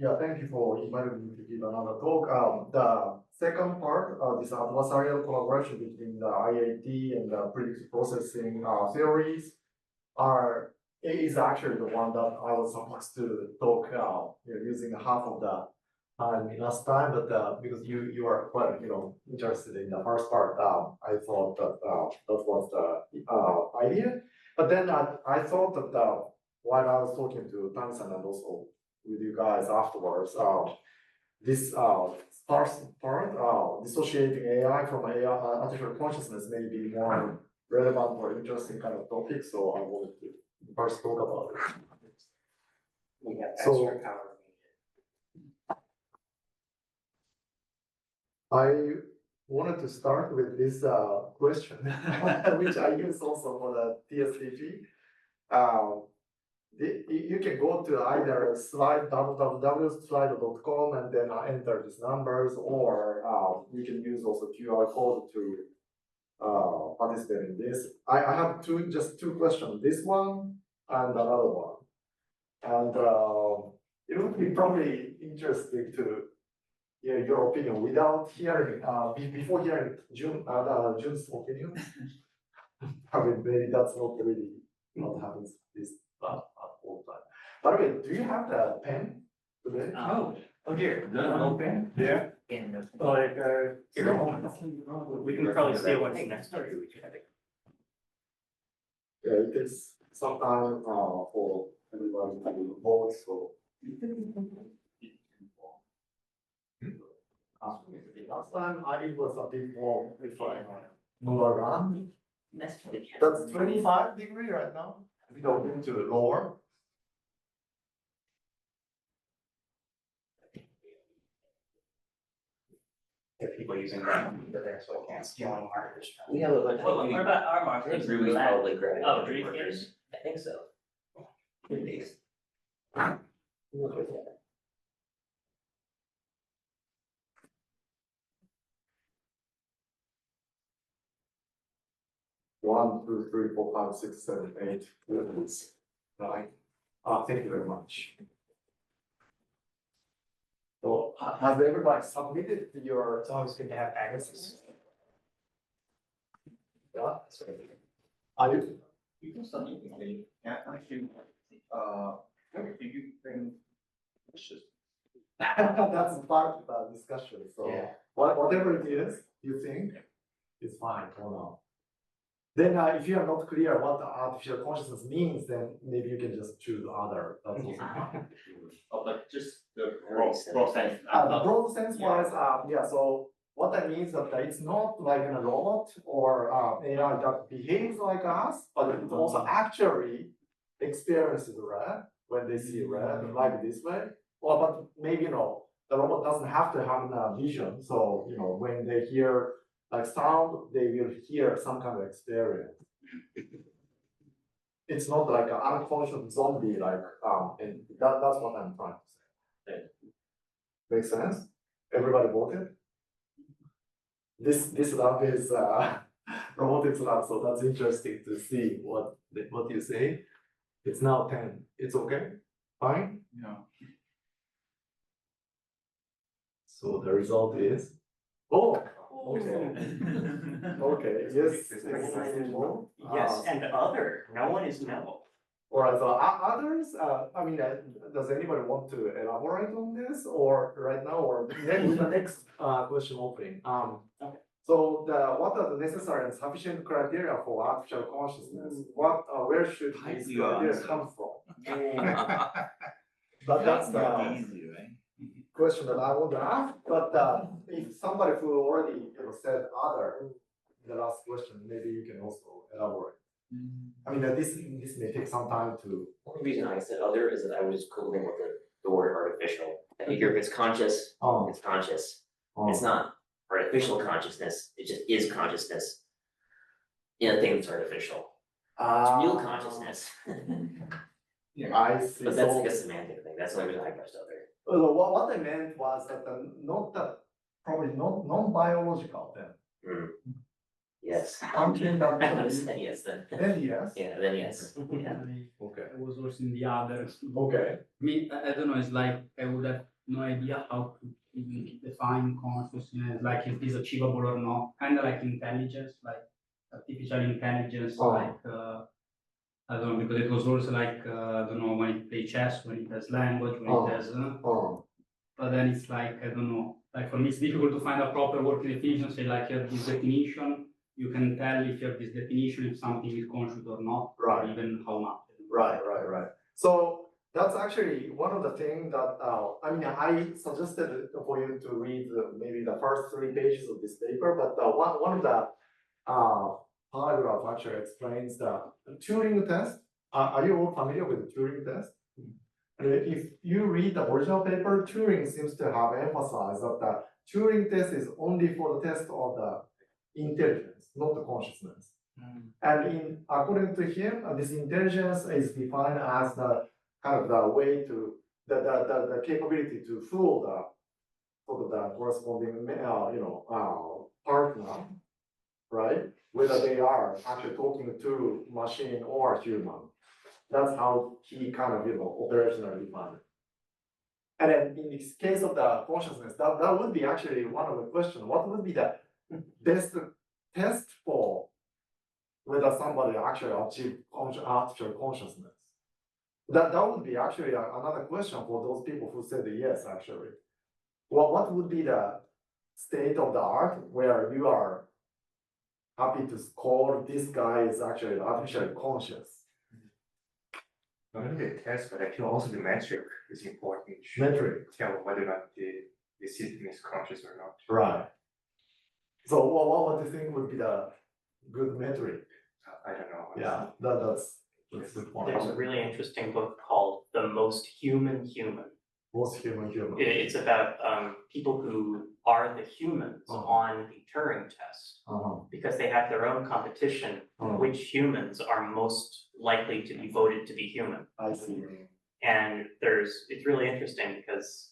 Yeah, thank you for inviting me to give another talk. The second part, this adversarial collaboration between the IAT and the predictive processing theories is actually the one that I was supposed to talk using half of the time last time, but because you are quite interested in the first part, I thought that that was the idea. But then I thought that while I was talking to Tansan and also with you guys afterwards, this first part, dissociating AI from AI, artificial consciousness may be more relevant or interesting kind of topic. So I wanted to first talk about it. We have extra power. I wanted to start with this question, which I use also for the TSDP. You can go to either slide www.slide.com and then enter these numbers, or you can use also QR code to participate in this. I have just two questions, this one and another one. And it would be probably interesting to hear your opinion without hearing, before hearing Jun's opinion. I mean, maybe that's not really what happens this all the time. By the way, do you have the pen today? Oh dear, no pen? Yeah. Like, we can probably steal one from next door. Yeah, it takes some time for everybody to vote, so. Last time it was a bit more if I move around. That's 25 degrees right now. We don't need to lower. If people using that, there, so I can't steal any markers. We have a bunch of. What about our I think markers? Ruby's probably grabbing. Oh, the Ruby's markers. I think so. Ruby's. Look at that. 1, 2, 3, 4, 5, 6, 7, 8, 9. Thank you very much. So, has everybody submitted your? It's always good to have access. Yeah, that's right. Are you? You can submit anything. Yeah, actually, everything you can. That's part of the discussion. So, Yeah. whatever it is, you think is fine for now. Then, if you are not clear what the artificial consciousness means, then maybe you can just choose other. That's also fine. Oh, but just the broad sense. The broad sense wise, yeah. So what that means that it's not like a robot or AI that behaves like us, but it also actually experiences red when they see red, like this way. Well, but maybe the robot doesn't have to have a vision. So when they hear like sound, they will hear some kind of experience. It's not like an unconscious zombie, like and that's what I'm trying to say. Makes sense? Everybody voted? This lab is robotics lab, so that's interesting to see what you say. It's now 10. It's okay? Fine? Yeah. So the result is okay. Okay, yes. Yes, and other, no one is no. All right, so others, I mean, does anybody want to elaborate on this or right now or then the next question opening? Okay. So what are the necessary and sufficient criteria for artificial consciousness? Where should these criteria come from? But that's the easy, right? question that I want to ask. But if somebody who already said other, the last question, maybe you can also elaborate. I mean, this may take some time to. One reason I said other is that I was quibbling with the word artificial. I figure if it's conscious, it's conscious. It's not artificial consciousness, it just is consciousness in a thing that's artificial. It's real consciousness. Yeah. I see. But that's like a semantic thing. That's the only reason I pressed other. What I meant was that probably not non-biological then. Yes. Until that Then yes, then. then yes. Yeah, then yes. Yeah. Okay. I was also in the others. Okay. I mean, I don't know, it's like I would have no idea how to even define consciousness, like if it's achievable or not. Kind of like intelligence, like artificial intelligence, Oh. like I don't know, because it was also like I don't know when it plays chess, when it has language, when Oh. it has. Oh. But then it's like I don't know. Like for me, it's difficult to find a proper working definition. Say like you have this definition, you can tell if you have this definition if something is conscious or not, Right. or even how much. Right. So that's actually one of the things that, I mean, I suggested for you to read maybe the first 3 pages of this paper, but one of the paragraph actually explains the Turing test. Are you all familiar with the Turing test? And if you read the original paper, Turing seems to have emphasized that the Turing test is only for the test of the intelligence, not the consciousness. And according to him, this intelligence is defined as the kind of the way to the capability to fool the sort of the corresponding partner, right? Whether they are actually talking to machine or human. That's how he kind of operationally defined it. And then in this case of the consciousness, that would be actually one of the questions. What would be the best test for whether somebody actually achieved artificial consciousness? That would be actually another question for those people who said yes, actually. Well, what would be the state of the art where you are happy to call this guy is actually artificially conscious? Not only the test, but actually also the metric is important. Metric. Tell whether or not the system is conscious or not. Right. So what do you think would be the good metric? I don't know. Yeah, that's a good point. There's There's a really interesting book called The Most Human Human. Most human. It's about people who are the humans on the Turing test because they have their own competition. Which humans are most likely to be voted to be human? I see. And it's really interesting because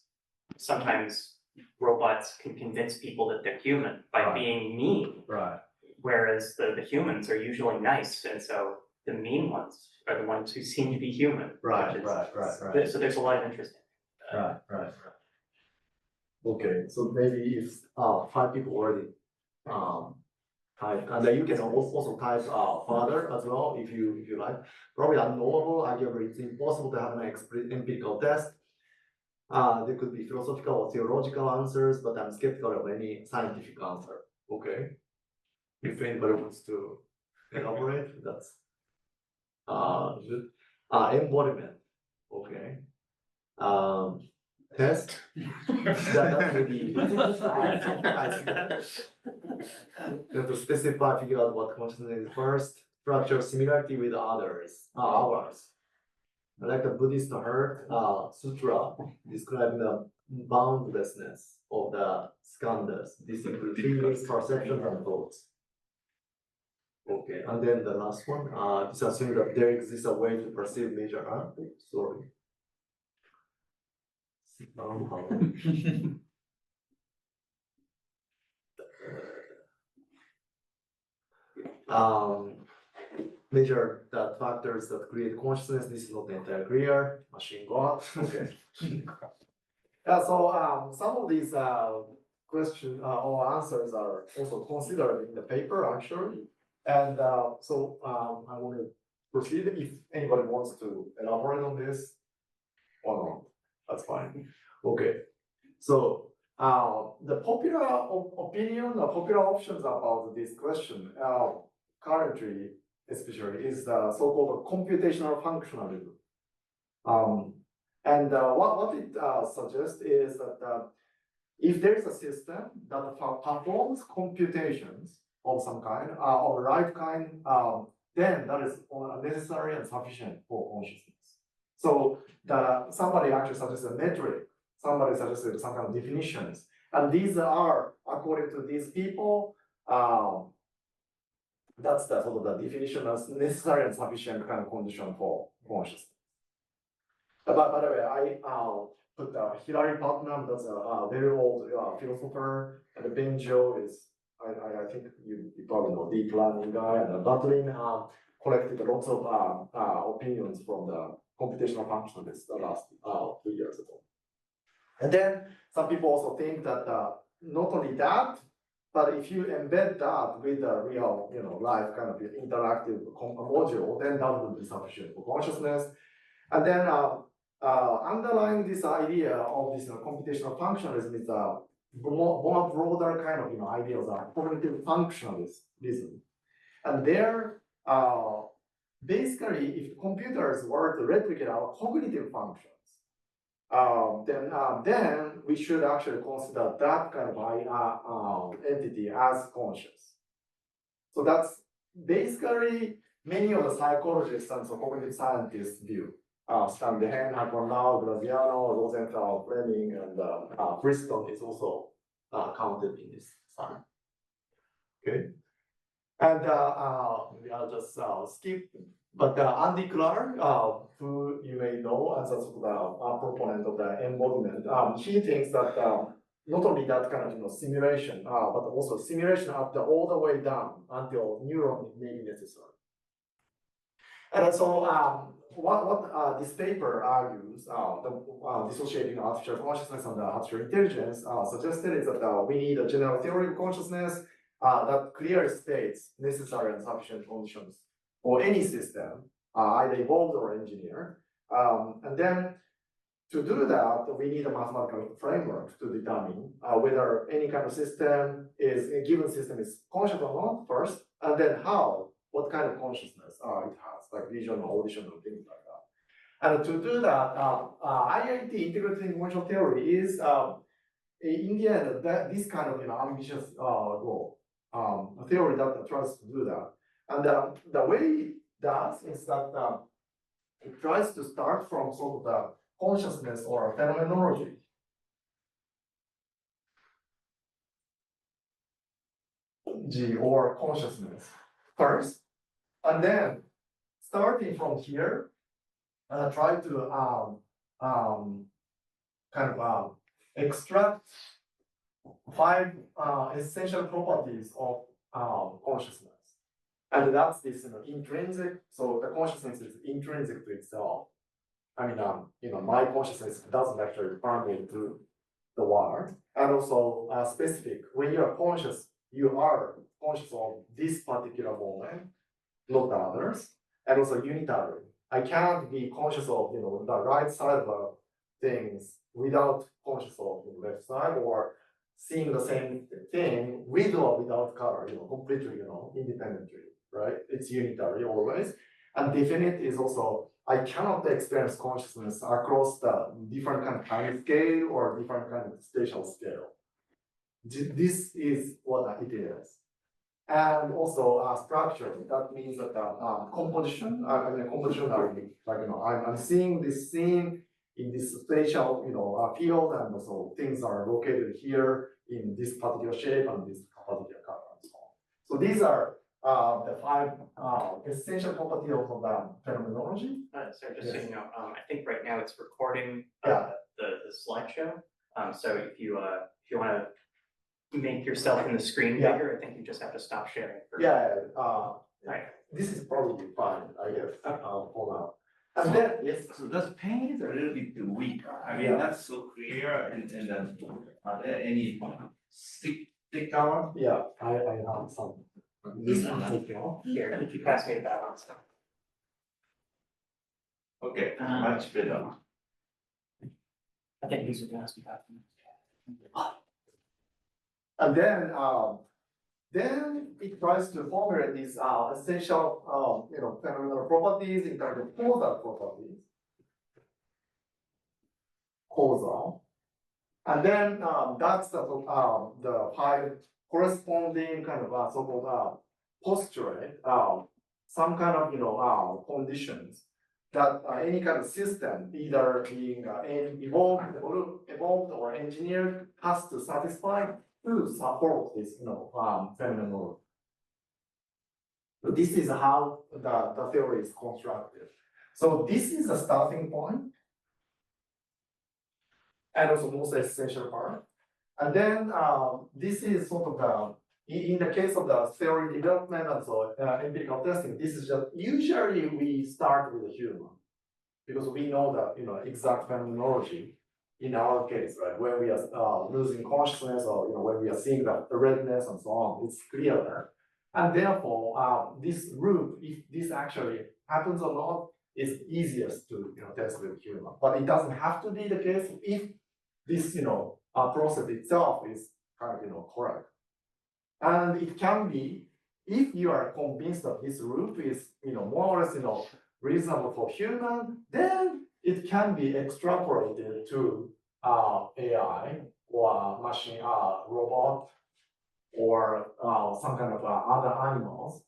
sometimes robots can convince people that they're human by Right. being mean, Right. whereas the humans are usually nice, and so the mean ones are the ones who seem to be human. Right. which is- Right. So there's a lot of interest in it. Right. Okay, so maybe if 5 people already type, and then you can also type further as well if you like. Probably unknowable, arguably it's impossible to have an empirical test. There could be philosophical or theological answers, but I'm skeptical of any scientific answer. Okay. If anybody wants to elaborate, that's good. Embodiment. Okay. Test. that may be. You have to specify, figure out what consciousness is first. Structure similarity with ours. I like the Buddhist sutra describing the boundlessness of the skandhas. This includes feelings, perceptions, and thoughts. Okay, and then the last one, this assumes that there exists a way to perceive major art. Sorry. Measure the factors that create consciousness. This is not entirely clear. Machine God. Okay. Yeah. So some of these questions or answers are also considered in the paper actually, and I want to proceed if anybody wants to elaborate on this or not. That's fine. Okay. So the popular opinion, the popular options about this question currently, especially, is the so-called computational functionalism. And what it suggests is that if there is a system that performs computations of some kind, of the right kind, then that is necessary and sufficient for consciousness. So somebody actually suggests a metric, somebody suggested some kind of definitions, and these are, according to these people, that's the sort of the definition as necessary and sufficient kind of condition for consciousness. But by the way, I put Hilary Putnam, that's a very old philosopher, and Ben Jo is I think you probably know deep learning guy and Butlin collected lots of opinions from the computational functionalists the last 2 years ago. And then some people also think that not only that, but if you embed that with a real, live kind of interactive module, then that would be sufficient for consciousness. And then underlying this idea of this computational functionalism is a more broader kind of ideas are cognitive functionalism. And there, basically, if computers were to replicate our cognitive functions, then we should actually consider that kind of entity as conscious. So that's basically many of the psychologists and cognitive scientists view. Stanley Hen, Hakonau, Graziano, Rosenthal, Fleming, and Christof is also counted in this sign. Okay. And I'll just skip. But Andy Clark, who you may know as a proponent of the embodiment, he thinks that not only that kind of simulation, but also simulation up all the way down until neuron may be necessary. And so what this paper argues, the dissociating artificial consciousness and the artificial intelligence suggested is that we need a general theory of consciousness that clearly states necessary and sufficient conditions for any system, either evolved or engineered. And then to do that, we need a mathematical framework to determine whether any kind of system is, a given system is conscious or not first, and then what kind of consciousness it has, like vision or audition or things like that. And to do that, IIT integrated emotional theory is, in the end, this kind of ambitious goal, a theory that tries to do that. And the way it does is that it tries to start from sort of the consciousness or phenomenology. Or consciousness first, and then starting from here, try to kind of extract 5 essential properties of consciousness. And that's this intrinsic, so the consciousness is intrinsic to itself. I mean, my consciousness doesn't actually permeate through the world. And also specific, when you are conscious of this particular moment, not the others. And also unitary. I cannot be conscious of the right side of things without conscious of the left side, or seeing the same thing with or without color, completely, independently, right? It's unitary always. And definite is also, I cannot experience consciousness across the different kind of time scale or different kind of spatial scale. This is what it is. And also structure, that means that composition, composition are like, I'm seeing this scene in this spatial, field, and also things are located here in this particular shape and this particular color and so on. So these are the 5 essential properties of the phenomenology. So just so you know, I think right now it's recording Yeah. the slideshow. So if you want to make yourself in the screen bigger, I think you just have to stop sharing. Right. This is probably fine, I guess, for now. And then, yes. So this paint is a little bit too weak. I mean, that's so clear, and then are there any stick color? Yeah, I have some. This one. Here, if you pass me the balance. Okay, much better. I think these are going to be happening. And then it tries to formulate these essential, phenomenal properties in terms of causal properties. Causal. And then that's the 5 corresponding kind of so-called postulate, some kind of conditions that any kind of system, either being evolved or engineered, has to satisfy to support this phenomenon. So this is how the theory is constructed. So this is the starting point, and also most essential part. And then this is sort of in the case of the theory development and so empirical testing, this is just usually we start with a human because we know the exact phenomenology in our case, right? When we are losing consciousness or when we are seeing the redness and so on, it's clearer. And therefore, this route, if this actually happens or not, is easiest to test with human. But it doesn't have to be the case if this process itself is kind of correct. And it can be if you are convinced that this route is more or less reasonable for human, then it can be extrapolated to AI or machine robot or some kind of other animals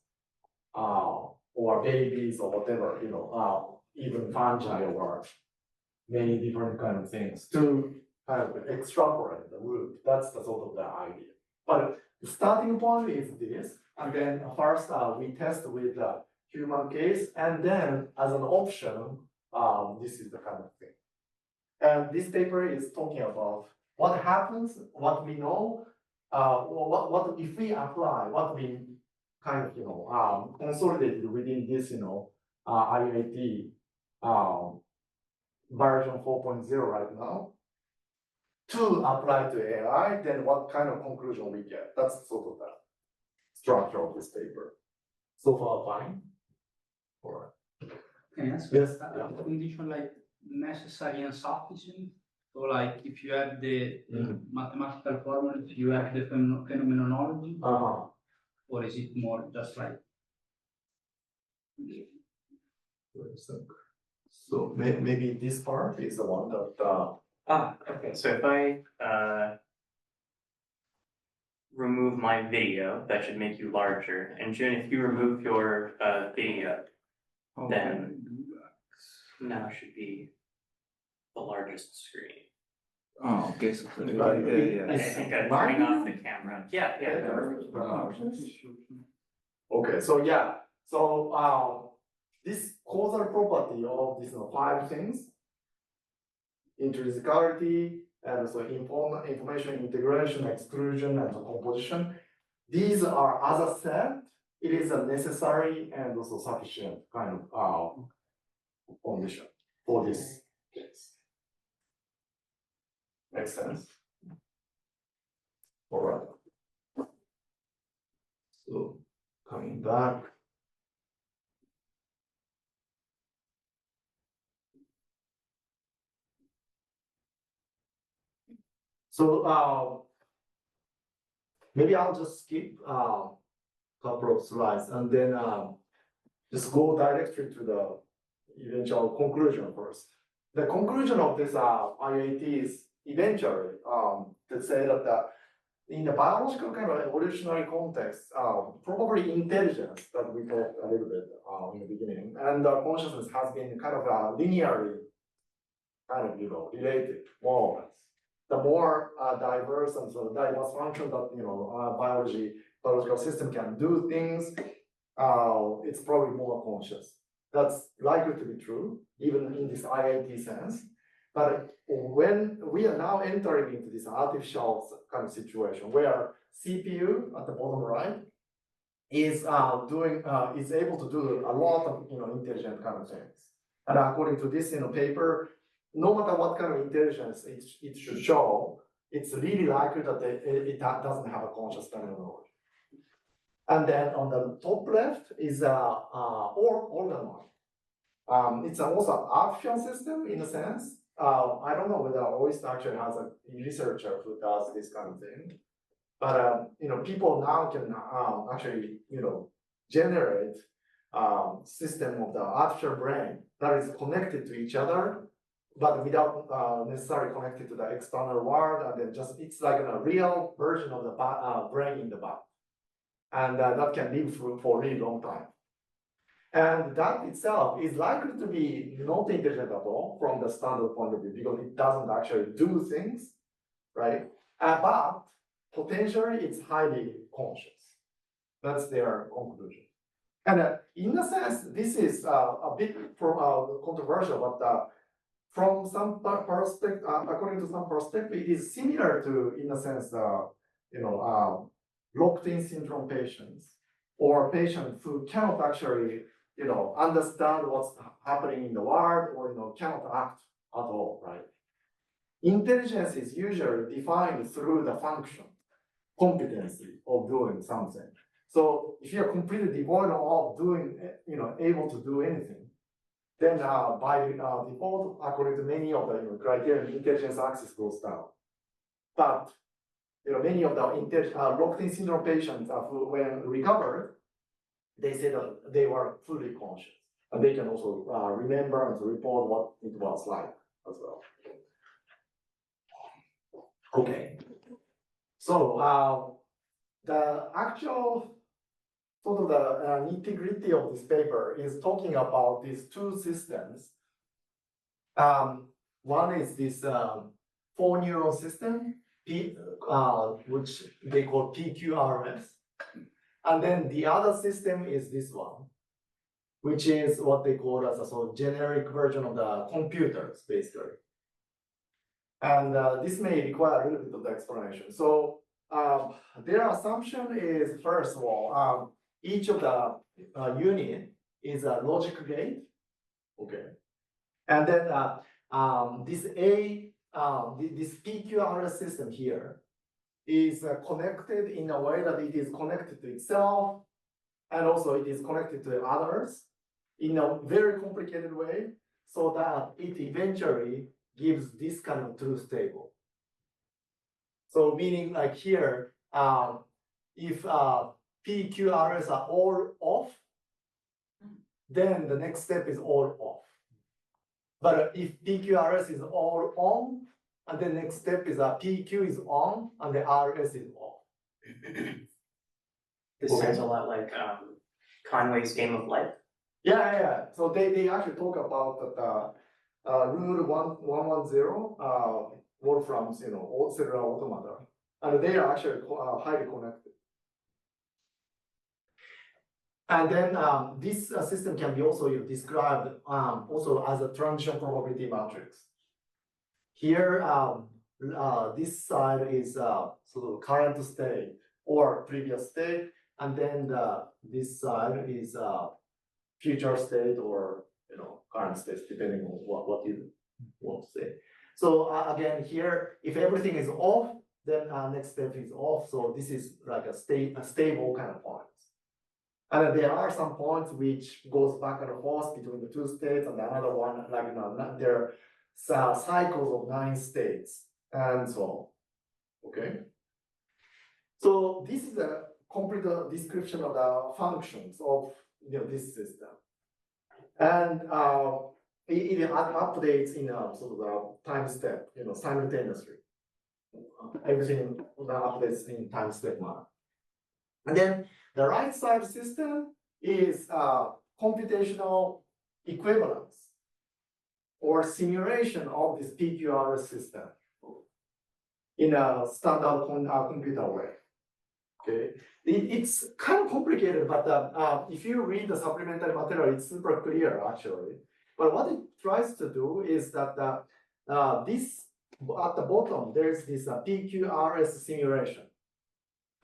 or babies or whatever, even fungi or many different kind of things to kind of extrapolate the route. That's the sort of the idea. But the starting point is this, and then first we test with the human case, and then as an option, this is the kind of thing. And this paper is talking about what happens, what we know, what if we apply what we kind of consolidated within this IIT version 4.0 right now to apply to AI, then what kind of conclusion we get. That's sort of the structure of this paper. So far, fine? Or Can I ask? yes, A condition like necessary and sufficient. So like if you have the mathematical formula, if you have the phenomenology, or is it more just like? So maybe this part is the one that. Okay, so if I remove my video, that should make you larger. And June, if you remove your video, then now should be the largest screen. Oh, okay, so I think turning off the camera. Yeah. Okay, so yeah, so this causal property of these 5 things, intrinsicality, and also information integration, exclusion, and composition. These are, as I said, it is a necessary and also sufficient kind of condition for this case. Makes sense? All right. So coming back. So maybe I'll just skip a couple of slides and then just go directly to the eventual conclusion first. The conclusion of this IIT is eventually to say that in the biological kind of evolutionary context, probably intelligence that we talked a little bit in the beginning, and consciousness has been kind of linearly kind of related more or less. The more diverse and so diverse function that biological system can do things, it's probably more conscious. That's likely to be true, even in this IIT sense. But when we are now entering into this artificial kind of situation where CPU at the bottom right is is able to do a lot of intelligent kind of things. And according to this paper, no matter what kind of intelligence it should show, it's really likely that it doesn't have a conscious phenomenology. And then on the top left is organoid. It's also an artificial system in a sense. I don't know whether OIST actually has a researcher who does this kind of thing, but people now can actually generate system of the artificial brain that is connected to each other, but without necessarily connected to the external world, and then just it's like a real version of the brain in the body, and that can live for a really long time. And that itself is likely to be not intelligent at all from the standard point of view because it doesn't actually do things, right? But potentially it's highly conscious. That's their conclusion. And in a sense, this is a bit controversial, but from some perspective, according to some perspective, it is similar to, in a sense, locked-in syndrome patients or patients who cannot actually, understand what's happening in the world or, cannot act at all, right? Intelligence is usually defined through the function, competency of doing something. So if you're completely devoid of doing, able to do anything, then by default, according to many of the criteria, intelligence axis goes down. But many of the locked-in syndrome patients, who, when recovered, they say that they were fully conscious, and they can also remember and report what it was like as well. Okay, so the actual sort of the nitty-gritty of this paper is talking about these two systems. One is this 4-neuron system, which they call PQRS. And then the other system is this one, which is what they call as a sort of generic version of the computers, basically. And this may require a little bit of the explanation. So their assumption is, first of all, each of the unit is a logic gate, okay? And then this PQRS system here is connected in a way that it is connected to itself, and also it is connected to others in a very complicated way, so that it eventually gives this kind of truth table. So meaning like here, if PQRS are all off, then the next step is all off. But if PQRS is all on, and the next step is PQ is on, and the RS is off. This sounds a lot like Conway's Game of Life. Yeah. So they actually talk about that rule 110, Wolfram's cellular automata, and they are actually highly connected. And then this system can be also described also as a transition probability matrix. Here, this side is sort of current state or previous state, and then this side is future state or current state, depending on what you want to say. So again, here, if everything is off, then next step is off. So this is like a stable kind of points. And there are some points which goes back and forth between the two states, and another one, like there are cycles of 9 states, and so on. Okay. So this is a complete description of the functions of this system, and it updates in a sort of a time step, simultaneously. Everything updates in time step manner. And then the right side system is computational equivalence or simulation of this PQRS system in a standard computer way. Okay, it's kind of complicated, but if you read the supplementary material, it's super clear actually. But what it tries to do is that this at the bottom there's this PQRS simulation.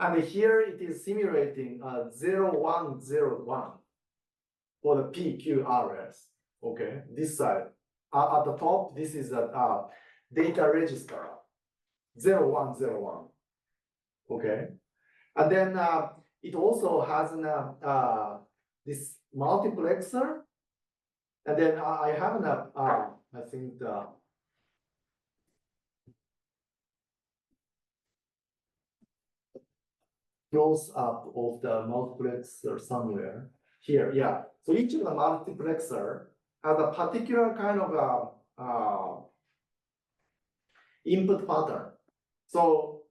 And here it is simulating 0101 for the PQRS. Okay, this side. At the top, this is a data register 0101. Okay, and then it also has this multiplexer, and then I have I think the close up of the multiplexer somewhere here. Yeah. So each of the multiplexer has a particular kind of input pattern. So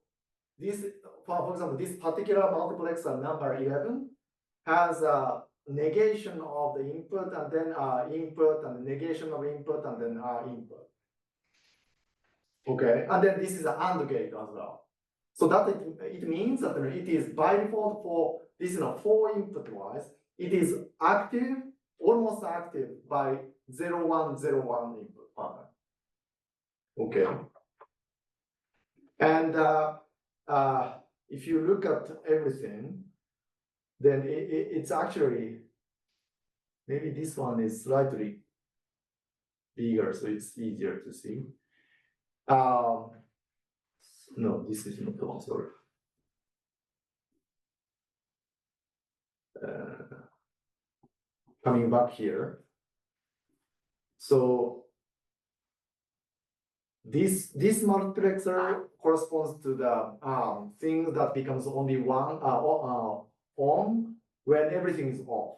this, for example, this particular multiplexer number 11 has a negation of the input, and then input, and negation of input, and then input. Okay, and then this is an AND gate as well. So that it means that it is by default for this 4 input wise, it is active, almost active by 0101 input pattern. Okay. And if you look at everything, then it's actually, maybe this one is slightly bigger, so it's easier to see. No, this is not the one, sorry. Coming back here. So this multiplexer corresponds to the thing that becomes only one on when everything is off.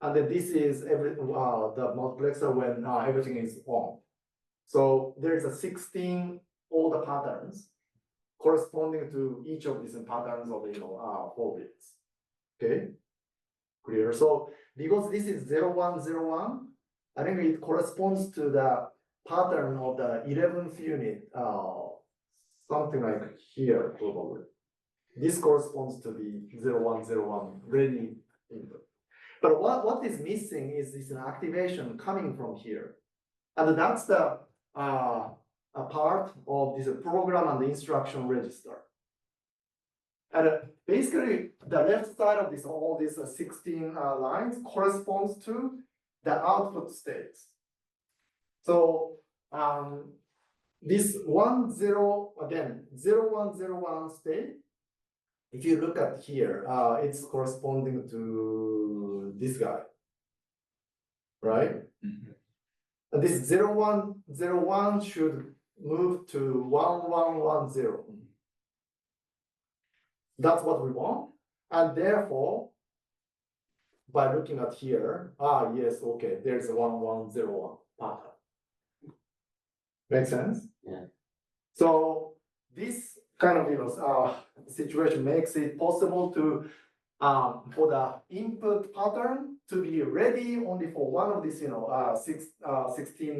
And then this is the multiplexer when everything is on. So there's a 16 all the patterns corresponding to each of these patterns of 4 bits. Okay, clear. So because this is 0, 1, 0, 1, I think it corresponds to the pattern of the 11th unit, something like here probably. This corresponds to the 0, 1, 0, 1 ready input. But what is missing is this activation coming from here. And that's the a part of this program and the instruction register. And basically, the left side of this, all these 16 lines corresponds to the output states. So this 1, 0, again, 0, 1, 0, 1 state, if you look at here, it's corresponding to this guy, right? And this 0, 1, 0, 1 should move to 1, 1, 1, 0. That's what we want. And therefore, by looking at here, yes, okay, there's a 1, 1, 0, 1 pattern. Make sense? Yeah. So this kind of situation makes it possible to for the input pattern to be ready only for one of these 16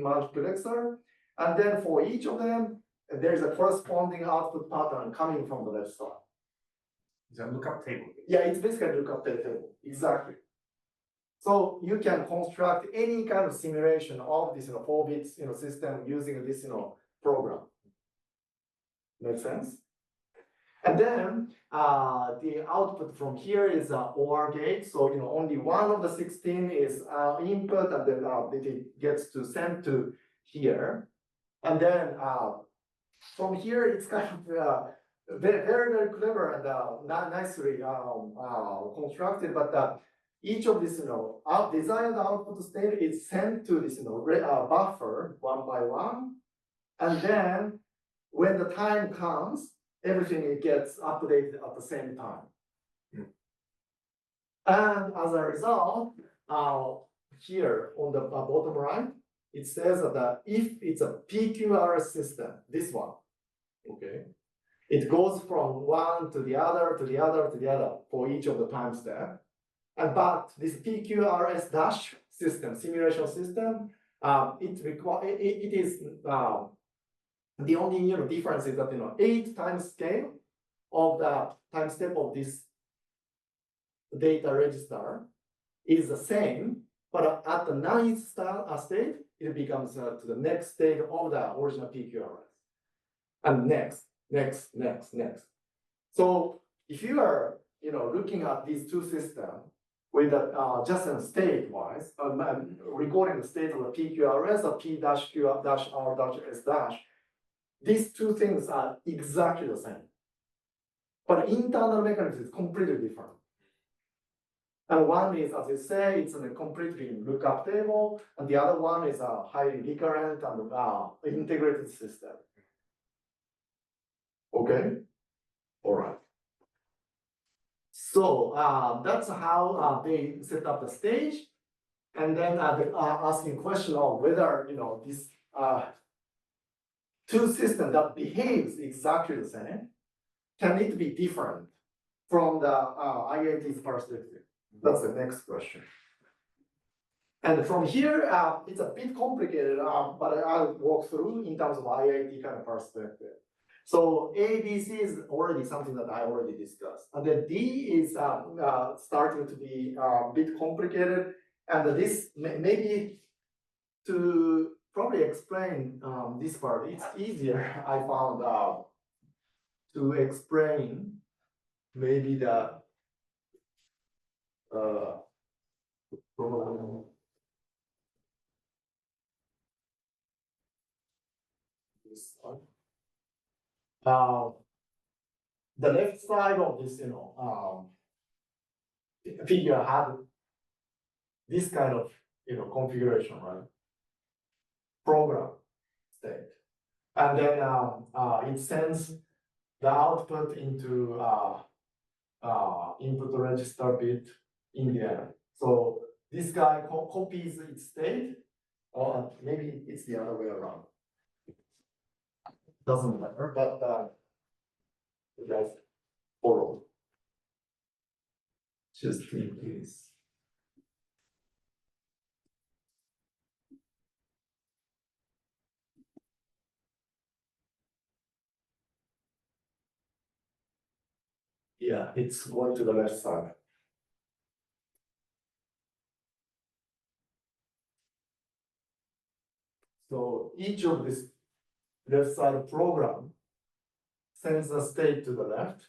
multiplexer, and then for each of them there's a corresponding output pattern coming from the left side. It's a lookup table. Yeah, it's basically a lookup table. Exactly. So you can construct any kind of simulation of this 4 bits system using this program. Make sense? And then the output from here is OR gate. So only one of the 16 is input, and then it gets to send to here. And then from here, it's kind of very, very clever and nicely constructed. But each of this, desired output state is sent to this, buffer one by one, and then when the time comes, everything gets updated at the same time. And as a result, here on the bottom right, it says that if it's a PQRS system, this one, okay, it goes from one to the other, to the other, to the other for each of the time step. But this PQRS dash system, simulation system, it is the only difference is that 8 times scale of the time step of this data register is the same, but at the 9th state, it becomes to the next state of the original PQRS. And next. So if you are looking at these two systems with just a state-wise, recording the state of the PQRS or P-Q-R-S-, these two things are exactly the same. But internal mechanism is completely different. And one is, as you say, it's a completely lookup table, and the other one is a highly recurrent and integrated system. Okay? All right. So that's how they set up the stage. And then they're asking question of whether this two systems that behaves exactly the same, can it be different from the IIT's perspective? That's the next question. And from here, it's a bit complicated, but I'll walk through in terms of IIT kind of perspective. So A, B, C is already something that I already discussed. And then D is starting to be a bit complicated. And this maybe to probably explain this part, it's easier, I found, to explain maybe the this one. The left side of this, figure had this kind of, configuration, right? Program state. And then it sends the output into input register bit in the end. So this guy copies its state, or maybe it's the other way around. Doesn't matter, but you guys follow. Just in case. Yeah, it's going to the left side. So each of this left side program sends a state to the left,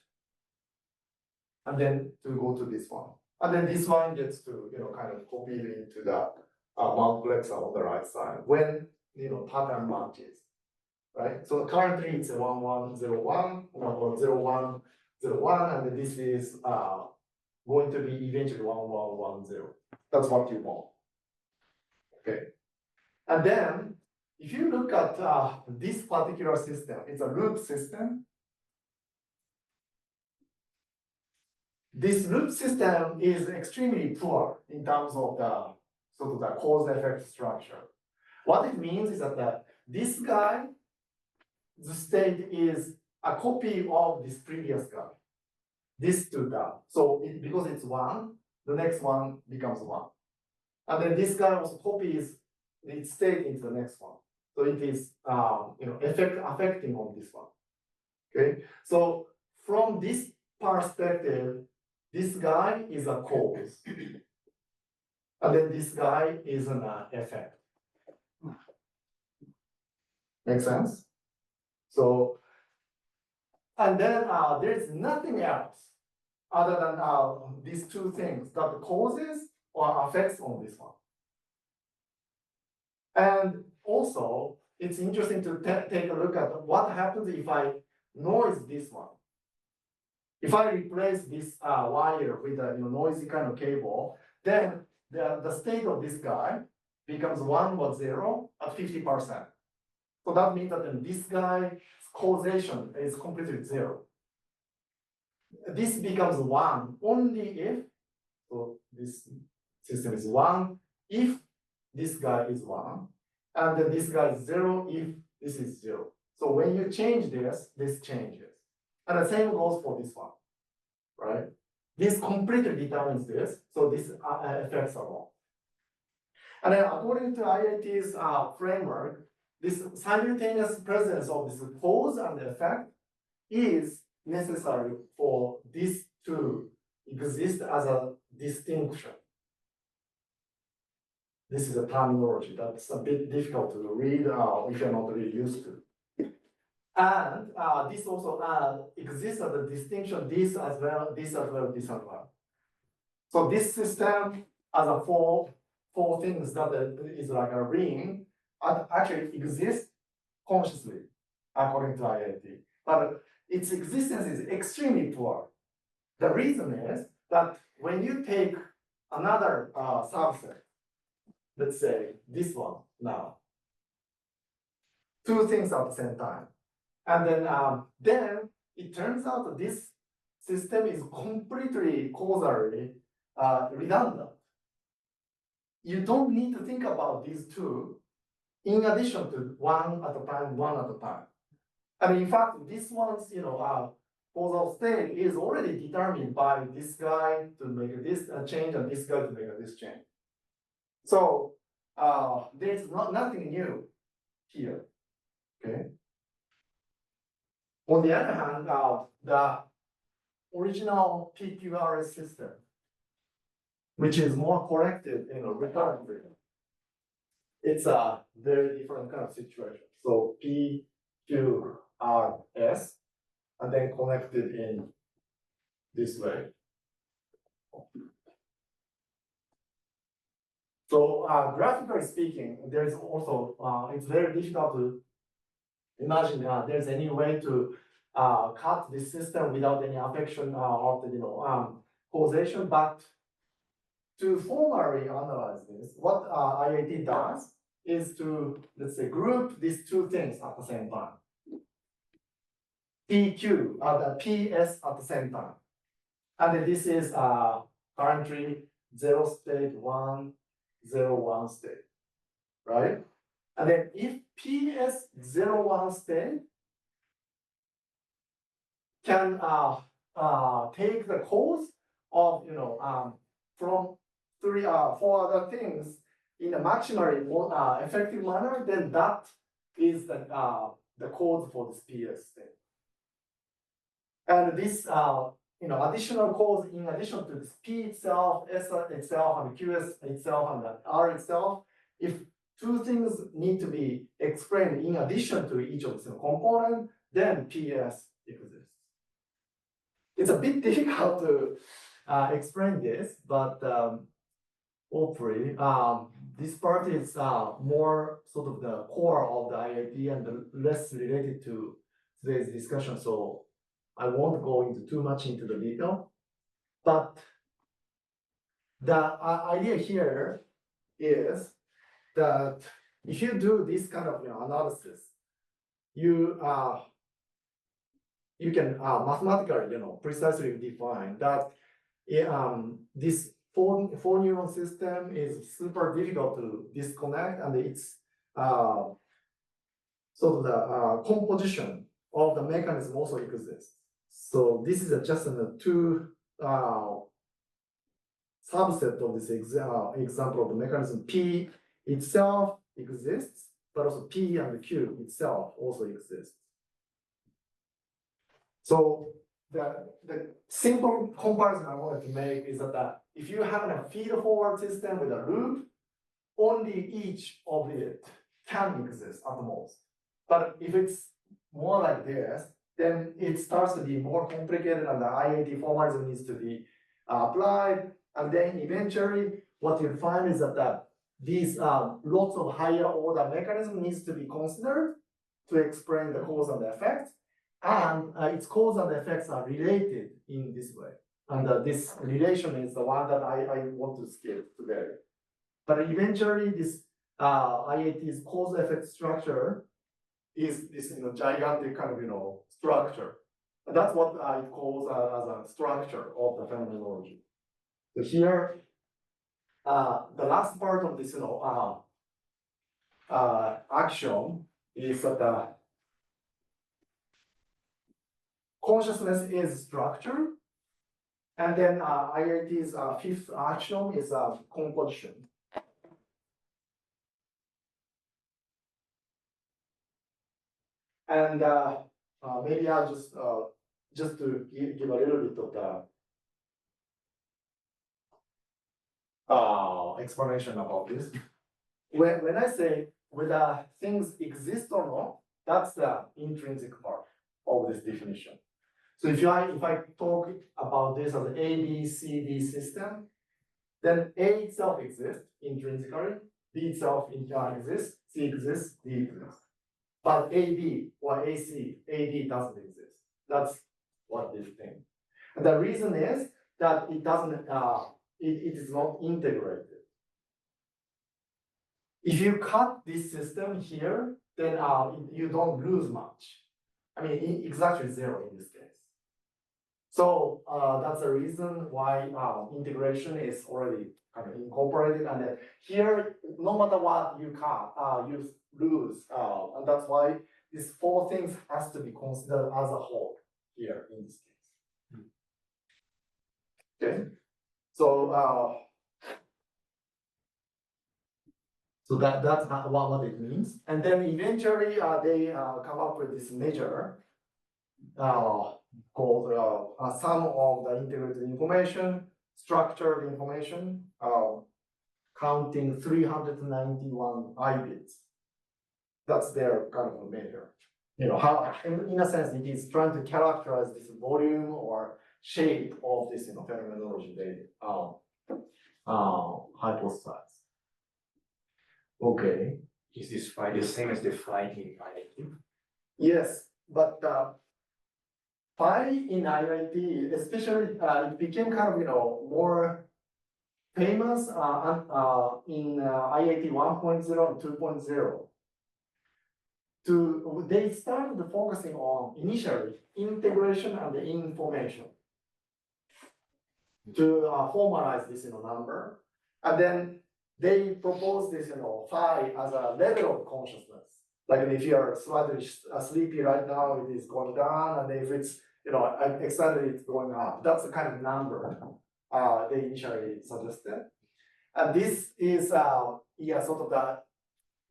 and then to go to this one. And then this one gets to, kind of copied into the multiplexer on the right side when, pattern matches, right? So currently it's a 1101 or 0101, and this is going to be eventually 1110. That's what you want. Okay. And then if you look at this particular system, it's a loop system. This loop system is extremely poor in terms of the sort of the cause effect structure. What it means is that this guy, the state is a copy of this previous guy. This to that. So because it's one, the next one becomes one. And then this guy also copies its state into the next one. So it is affecting on this one. Okay. So from this perspective, this guy is a cause. And then this guy is an effect. Make sense? So, and then there's nothing else other than these two things that causes or affects on this one. And also, it's interesting to take a look at what happens if I noise this one. If I replace this wire with a noisy kind of cable, then the state of this guy becomes 1 or 0 at 50%. So that means that then this guy's causation is completely 0. This becomes 1 only if, so this system is 1 if this guy is 1, and then this guy is 0 if this is 0. So when you change this, this changes. And the same goes for this one, right? This completely determines this, so this affects a lot. And then according to IIT's framework, this simultaneous presence of this cause and effect is necessary for this to exist as a distinction. This is a terminology that's a bit difficult to read if you're not really used to. And this also exists as a distinction, this as well, this as well, this as well. So this system as a four things that is like a ring actually exists consciously, according to IIT. But its existence is extremely poor. The reason is that when you take another subset, let's say this one now, two things at the same time. And then it turns out that this system is completely causally redundant. You don't need to think about these two in addition to one at a time. And in fact, this one's causal state is already determined by this guy to make this change and this guy to make this change. So there's nothing new here. Okay. On the other hand, the original PQRS system, which is more corrected, recurrently, it's a very different kind of situation. So PQRS, and then connected in this way. So graphically speaking, there's also, it's very difficult to imagine there's any way to cut this system without any affection of the causation. But to formally analyze this, what IIT does is to, let's say, group these two things at the same time. PQ, the PS at the same time. And then this is currently 0 state, 1, 0, 1 state, right? And then if PS 0, 1 state can take the cause of, from 3, 4 other things in a maximally effective manner, then that is the cause for this PS state. And this, additional cause in addition to this P itself, S itself, and QS itself, and the R itself, if two things need to be explained in addition to each of the component, then PS exists. It's a bit difficult to explain this, but hopefully this part is more sort of the core of the IIT and less related to today's discussion. So I won't go into too much into the detail, but the idea here is that if you do this kind of analysis, you can mathematically precisely define that this four neuron system is super difficult to disconnect, and it's sort of the composition of the mechanism also exists. So this is just a two subset of this example of the mechanism. P itself exists, but also P and Q itself also exists. So the simple comparison I wanted to make is that if you have a feed-forward system with a loop, only each of it can exist at the most. But if it's more like this, then it starts to be more complicated, and the IIT formalism needs to be applied. And then eventually, what you find is that these lots of higher order mechanism needs to be considered to explain the cause and the effect. And its cause and effects are related in this way. And this relation is the one that I want to skip today. But eventually, this IIT's cause effect structure is this gigantic kind of structure. And that's what it calls as a structure of the phenomenology. So here, the last part of this action is that consciousness is structure, and then IIT's fifth action is composition. And maybe I'll just to give a little bit of the explanation about this. When I say whether things exist or not, that's the intrinsic part of this definition. So if I talk about this as an A, B, C, D system, then A itself exists intrinsically, B itself exists, C exists, D exists. But AB or AC, AD doesn't exist. That's what this thing. And the reason is that it doesn't, it is not integrated. If you cut this system here, then you don't lose much. I mean, exactly zero in this case. So that's the reason why integration is already kind of incorporated. And here, no matter what you cut, you lose. And that's why these four things has to be considered as a whole here in this case. Okay. So that's what it means. And then eventually they come up with this measure called sum of the integrated information, structured information, counting 391 I bits. That's their kind of a measure. How, in a sense, it is trying to characterize this volume or shape of this, phenomenology they hypothesize. Okay. Is this phi the same as the phi in IIT? Yes, but phi in IIT, especially, it became kind of more famous in IIT 1.0 and 2.0. They started focusing on initially integration and information to formalize this number, and then they propose this phi as a level of consciousness. Like if you are slightly sleepy right now, it is going down, and if it's excited, it's going up. That's the kind of number they initially suggested, and this is sort of the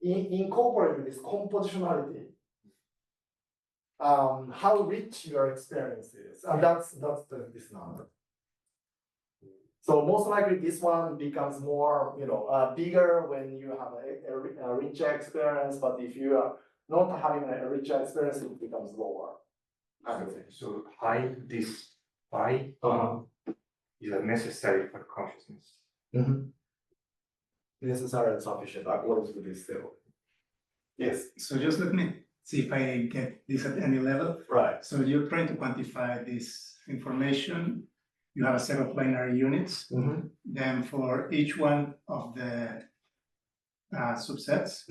incorporating this compositionality, how rich your experience is, and that's this number. So most likely this one becomes more, bigger when you have a richer experience, but if you are not having a richer experience, it becomes lower. So this phi is necessary for consciousness. Necessary and sufficient according to this theory. Yes. So just let me see if I get this at any level. Right. So you're trying to quantify this information. You have a set of binary units. Then for each one of the subsets,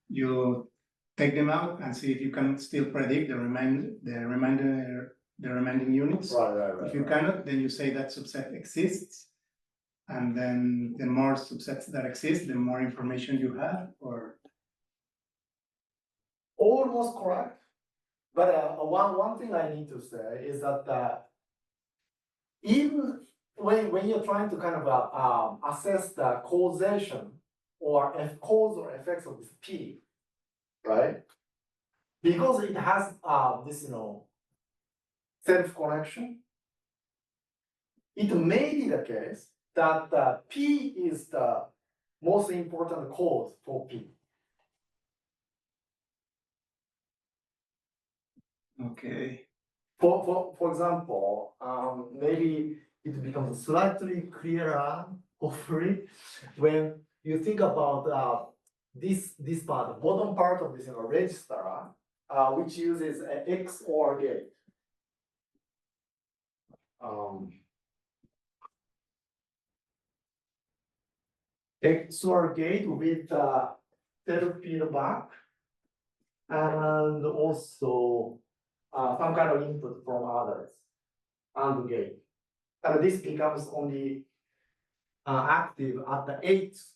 you take them out and see if you can still predict the remaining units. Right. If you cannot, then you say that subset exists. And then the more subsets that exist, the more information you have, or? Almost correct. But one thing I need to say is that even when you're trying to kind of assess the causation or cause or effects of this P, right? Because it has this self-connection, it may be the case that P is the most important cause for P. Okay. For example, maybe it becomes slightly clearer, hopefully, when you think about this part, the bottom part of this register, which uses an XOR gate. XOR gate with self feedback and also some kind of input from others and gate. And this becomes only active at the 8th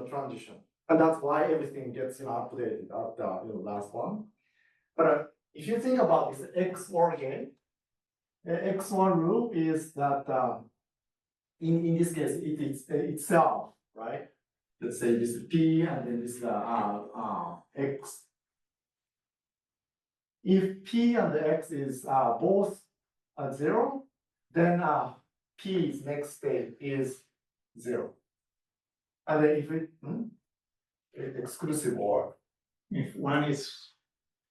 transition. And that's why everything gets updated at the last one. But if you think about this XOR gate, XOR rule is that in this case it is itself, right? Let's say this is P and then this is X. If P and the X is both 0, then P's next state is 0. And then if it exclusive OR. If one is,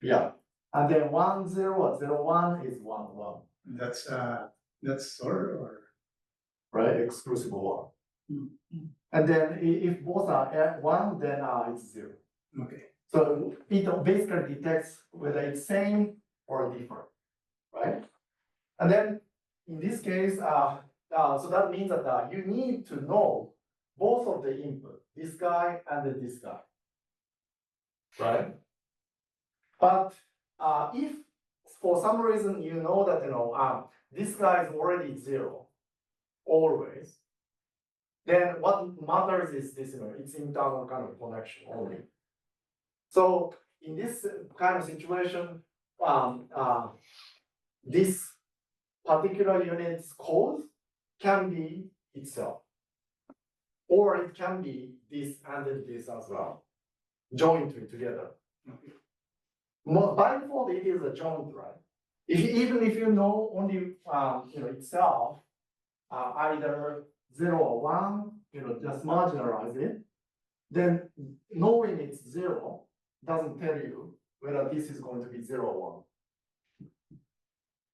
Yeah. And then 1, 0 or 0, 1 is 1, 1. that's or Right? Exclusive OR. And then if both are 1, then it's 0. okay. So it basically detects whether it's same or different, right? And then in this case, so that means that you need to know both of the input, this guy and then this guy, right? But if for some reason you know that this guy is already 0, always, then what matters is this, it's internal kind of connection only. So in this kind of situation, this particular unit's code can be itself, or it can be this and then this as well, jointly together. By default, it is a joint, right? Even if you know only itself, either 0 or 1, just marginalize it, then knowing it's 0 doesn't tell you whether this is going to be 0 or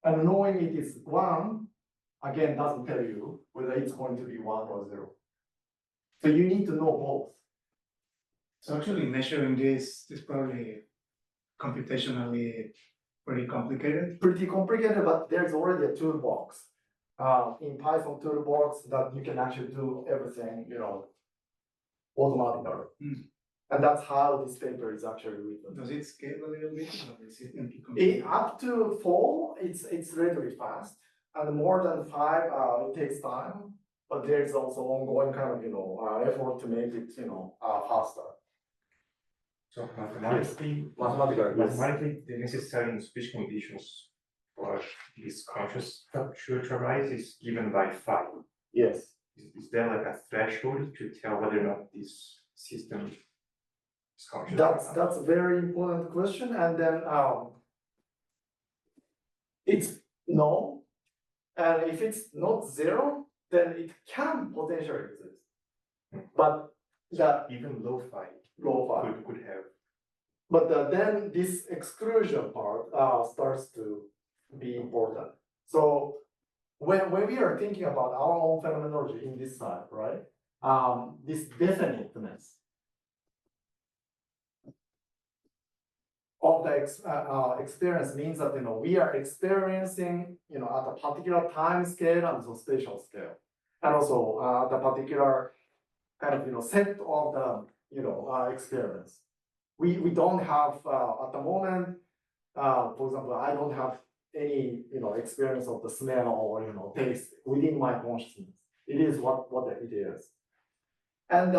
1. And knowing it is 1 again, doesn't tell you whether it's going to be 1 or 0. So you need to know both. So actually measuring this is probably computationally pretty complicated. Pretty complicated, but there's already a toolbox. In Python toolbox that you can actually do everything, automatically. And that's how this paper is actually written. Does it scale a little bit or is it empty computing? Up to 4, it's relatively fast, and more than 5, it takes time. But there's also ongoing kind of effort to make it faster. So mathematically, the necessary speech conditions for this conscious structure to arise is given by phi. Yes. Is there like a threshold to tell whether or not this system is conscious? That's a very important question, and then it's no, and if it's not 0, then it can potentially exist. But that Even low phi could have. But then this exclusion part starts to be important. So when we are thinking about our own phenomenology in this side, right? This definiteness of the experience means that we are experiencing at a particular time scale and also spatial scale, and also the particular kind of set of the experience. We don't have at the moment, for example, I don't have any experience of the smell or taste within my consciousness. It is what it is, and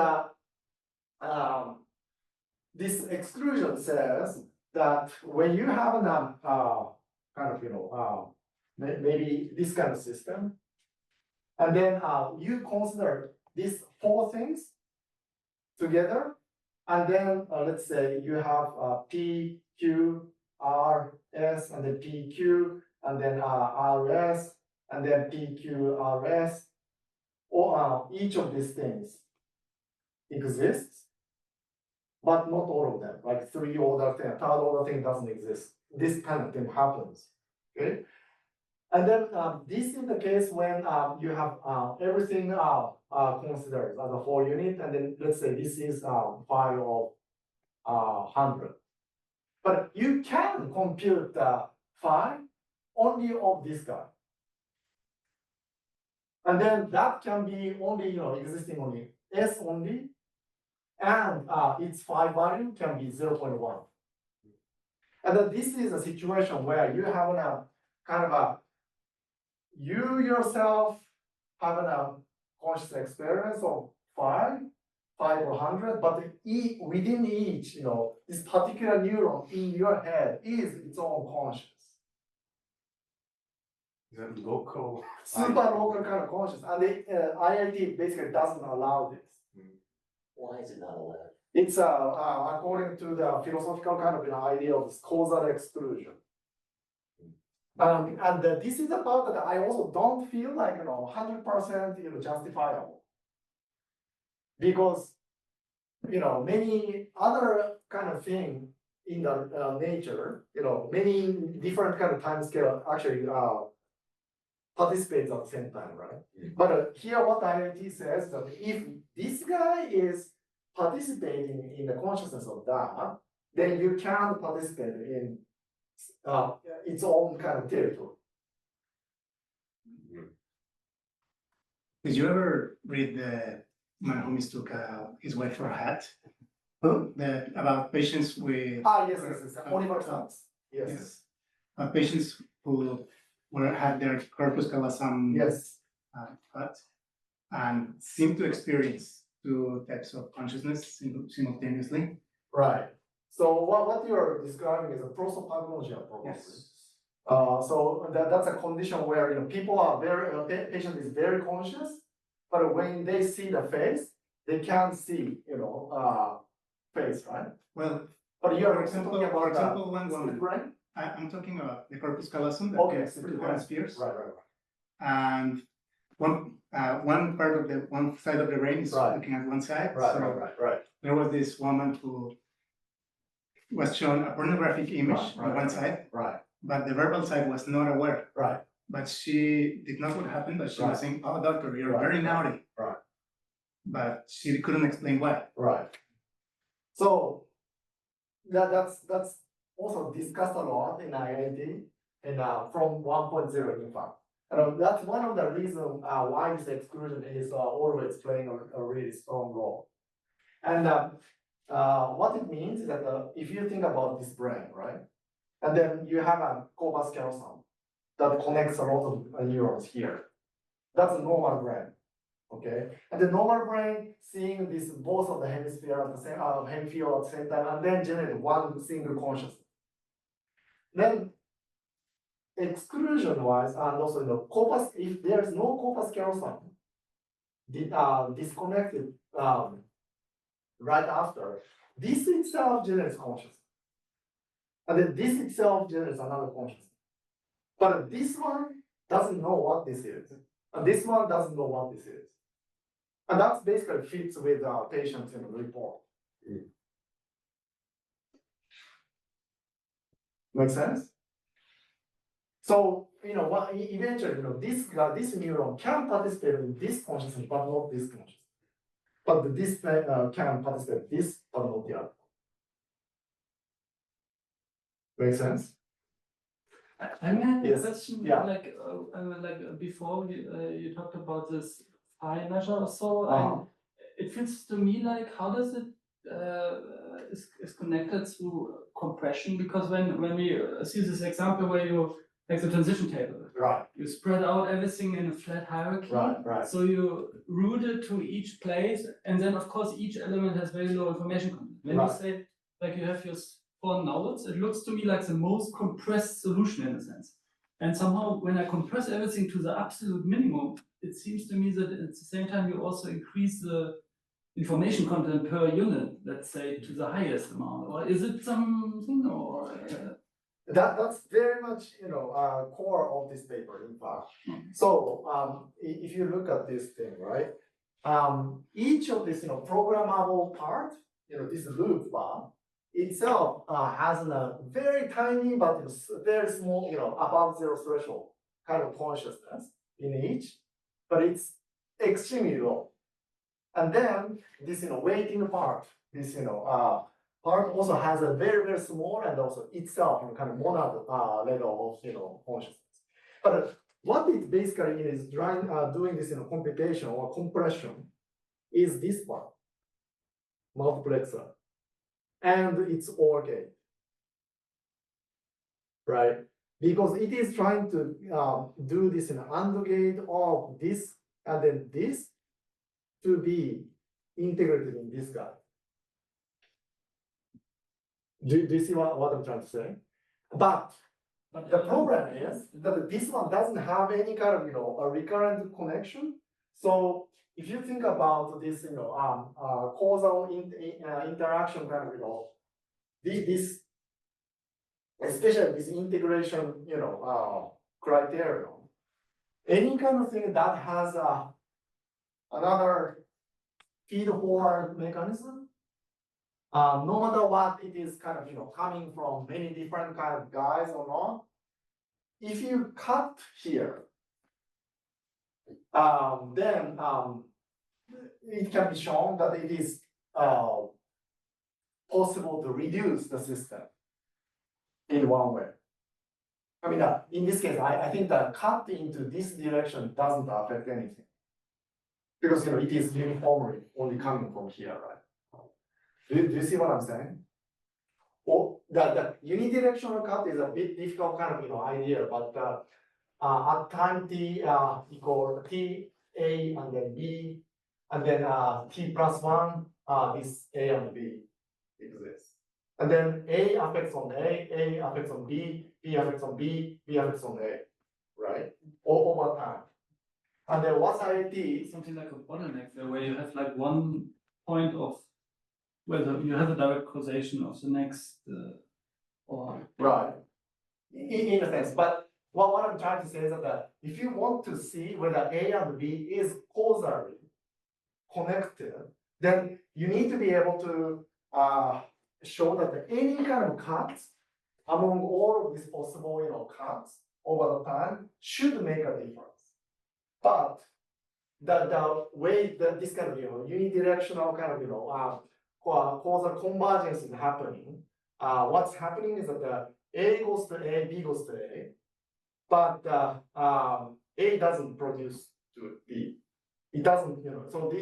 this exclusion says that when you have an kind of maybe this kind of system, and then you consider these 4 things together. And then let's say you have P, Q, R, S, and then P, Q, and then R, S, and then P, Q, R, S. Or each of these things exists, but not all of them. Like 3 order thing, 3rd order thing doesn't exist. This kind of thing happens. Okay. And then this is the case when you have everything considered as a 4 unit, and then let's say this is phi of 100. But you can compute the phi only of this guy, and then that can be only existing only S only, and its phi value can be 0.1. And then this is a situation where you have a kind of a you yourself have a conscious experience of 5 or 100, but within each, this particular neuron in your head is its own conscious. The local. Super local kind of conscious, and the IIT basically doesn't allow this. Why is it not allowed? It's according to the philosophical kind of idea of this causal exclusion. And this is the part that I also don't feel like 100% justifiable, because many other kind of thing in the nature, many different kind of time scale actually participates at the same time, right? But here what IIT says that if this guy is participating in the consciousness of that, then you can participate in its own kind of territory. Did you ever read the man who mistook his wife for a hat? About patients with Yes. Oliver Sacks. Yes. Patients who had their corpus callosum Yes. cut and seem to experience 2 types of consciousness simultaneously. Right. So what you're describing is a prosopagnosia, probably. Yes. So that's a condition where people are patient is very conscious, but when they see the face, they can't see face, right? Well, But you're for example, one woman. brain. I'm talking about the corpus callosum that Okay, connects the 2 hemispheres. Right. And one part of one side of the brain is looking at one side. Right. There was this woman who was shown a pornographic image on one side, Right. but the verbal side was not aware. Right. But but she did not what happened, but she was Right. saying, oh, doctor, you're Right, very right, naughty. right. But she couldn't explain why. Right. So that's also discussed a lot in IIT and from 1.0 in fact. And that's one of the reasons why this exclusion is always playing a really strong role. And what it means is that if you think about this brain, right? And then you have a corpus callosum that connects a lot of neurons here. That's a normal brain. Okay, and the normal brain seeing this both of the hemisphere at the same hemisphere at the same time, and then generate one single consciousness. Then exclusion-wise, and also corpus, if there is no corpus callosum, disconnected right after, this itself generates consciousness, and then this itself generates another consciousness. But this one doesn't know what this is, and this one doesn't know what this is. And that basically fits with patients in the report. Make sense? So, eventually, this neuron can participate in this consciousness, but not this consciousness. But this can participate in this, but not the other. Make sense? I have a Yes. question, Yeah. like before you talked about this phi measure or so, Uh-huh. and it feels to me like how does it is connected to compression? Because when we see this example where you like the transition table, Right, you spread out everything in a flat hierarchy. right. So you route it to each place, and then of course each element has very low information content. When Right. you say like you have your 4 nodes, it looks to me like the most compressed solution in a sense. And somehow when I compress everything to the absolute minimum, it seems to me that at the same time you also increase the information content per unit, let's say to the highest amount. Or is it something or That's very much core of this paper, in fact. So if you look at this thing, right? Each of this programmable part, this loop bar itself has a very tiny but very small, above zero threshold kind of consciousness in each, but it's extremely low. And then this waiting part, this part also has a very, very small and also itself kind of monad level of consciousness. But what it basically is doing this computation or compression is this part, multiplexer, and it's OR gate, right? Because it is trying to do this AND gate of this and then this to be integrated in this guy. Do you see what I'm trying to say? But the problem is that this one doesn't have any kind of a recurrent connection. So if you think about this causal interaction kind of this especially this integration criterion, any kind of thing that has another feed forward mechanism, no matter what it is kind of coming from many different kind of guys or not, if you cut here, then it can be shown that it is possible to reduce the system in one way. I mean, in this case, I think that cut into this direction doesn't affect anything because it is uniformly only coming from here, right? Do you see what I'm saying? Well, the unidirectional cut is a bit difficult kind of idea, but at time t equal t a and then b, and then t plus 1 this a and b exists. And then A affects on A affects on B affects on B affects on A, right? All over time. And then what's IIT? something like a bottleneck there where you have like one point of whether you have a direct causation of the next or Right. In a sense, but what I'm trying to say is that if you want to see whether A and B is causally connected, then you need to be able to show that any kind of cuts among all of these possible cuts over the time should make a difference. But the way that this kind of, unidirectional kind of, causal convergence is happening, what's happening is that the A goes to A, B goes to A, but A doesn't produce to B. It doesn't, so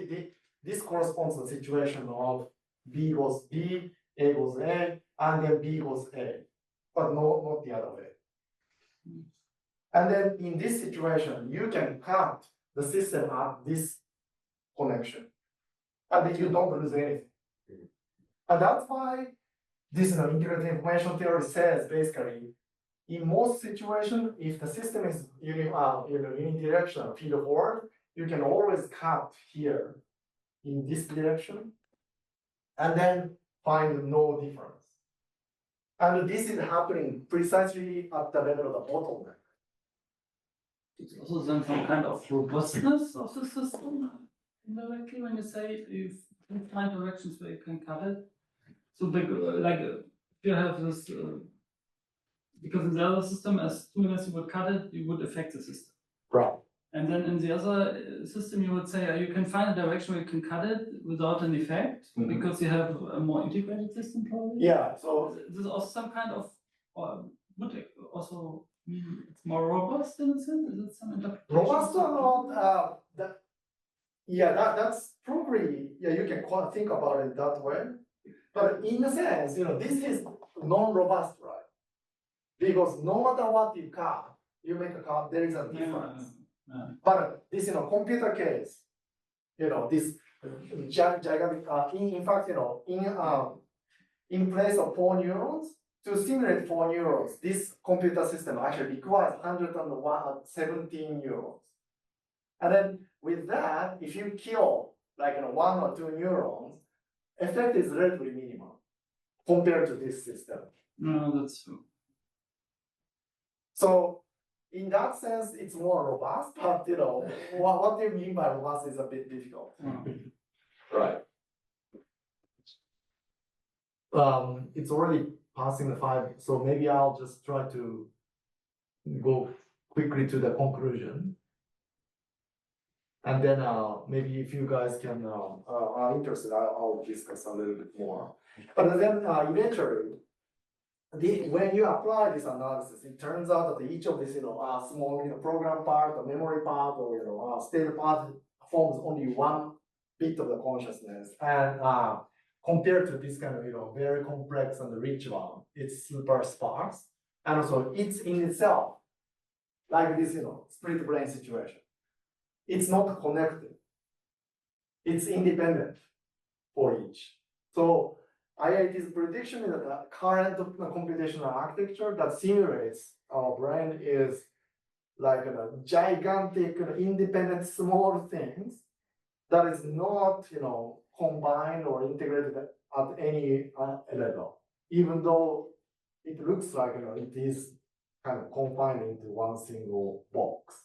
this corresponds to the situation of B goes B, A goes A, and then B goes A, but not the other way. And then in this situation, you can cut the system at this connection, and then you don't lose anything. And that's why this integrated information theory says basically, in most situations, if the system is unidirectional feed forward, you can always cut here in this direction, and then find no difference. And this is happening precisely at the level of the bottleneck. It's also then some kind of robustness of the system indirectly when you say you find directions where you can cut it. So if you have this, because in the other system, as soon as you would cut it, you would affect the system. Right. And then in the other system, you would say you can find a direction where you can cut it without an effect, because you have a more integrated system probably. Yeah, so There's also some kind of, would it also mean it's more robust in a sense? Is it some interpretation? robust or not, that's probably, you can think about it that way. But in a sense, this is non-robust, right? Because no matter what you cut, you make a cut, there is a difference. But this, computer case, this gigantic, in fact, in place of 4 neurons, to simulate 4 neurons, this computer system actually requires 117 neurons. And then with that, if you kill like 1 or 2 neurons, effect is relatively minimal compared to this system. No, that's true. So in that sense, it's more robust, but what do you mean by robust is a bit difficult. Right. It's already passing the 5, so maybe I'll just try to go quickly to the conclusion. And then maybe if you guys can are interested, I'll discuss a little bit more. But then eventually, when you apply this analysis, it turns out that each of these small program part or memory part or state part forms only one bit of the consciousness, and compared to this kind of very complex and rich one, it's super sparse, and also it's in itself like this split brain situation. It's not connected. It's independent for each. So IIT's prediction is that the current computational architecture that simulates our brain is like a gigantic, independent, small things that is not, combined or integrated at any level, even though it looks like, it is kind of confined into one single box.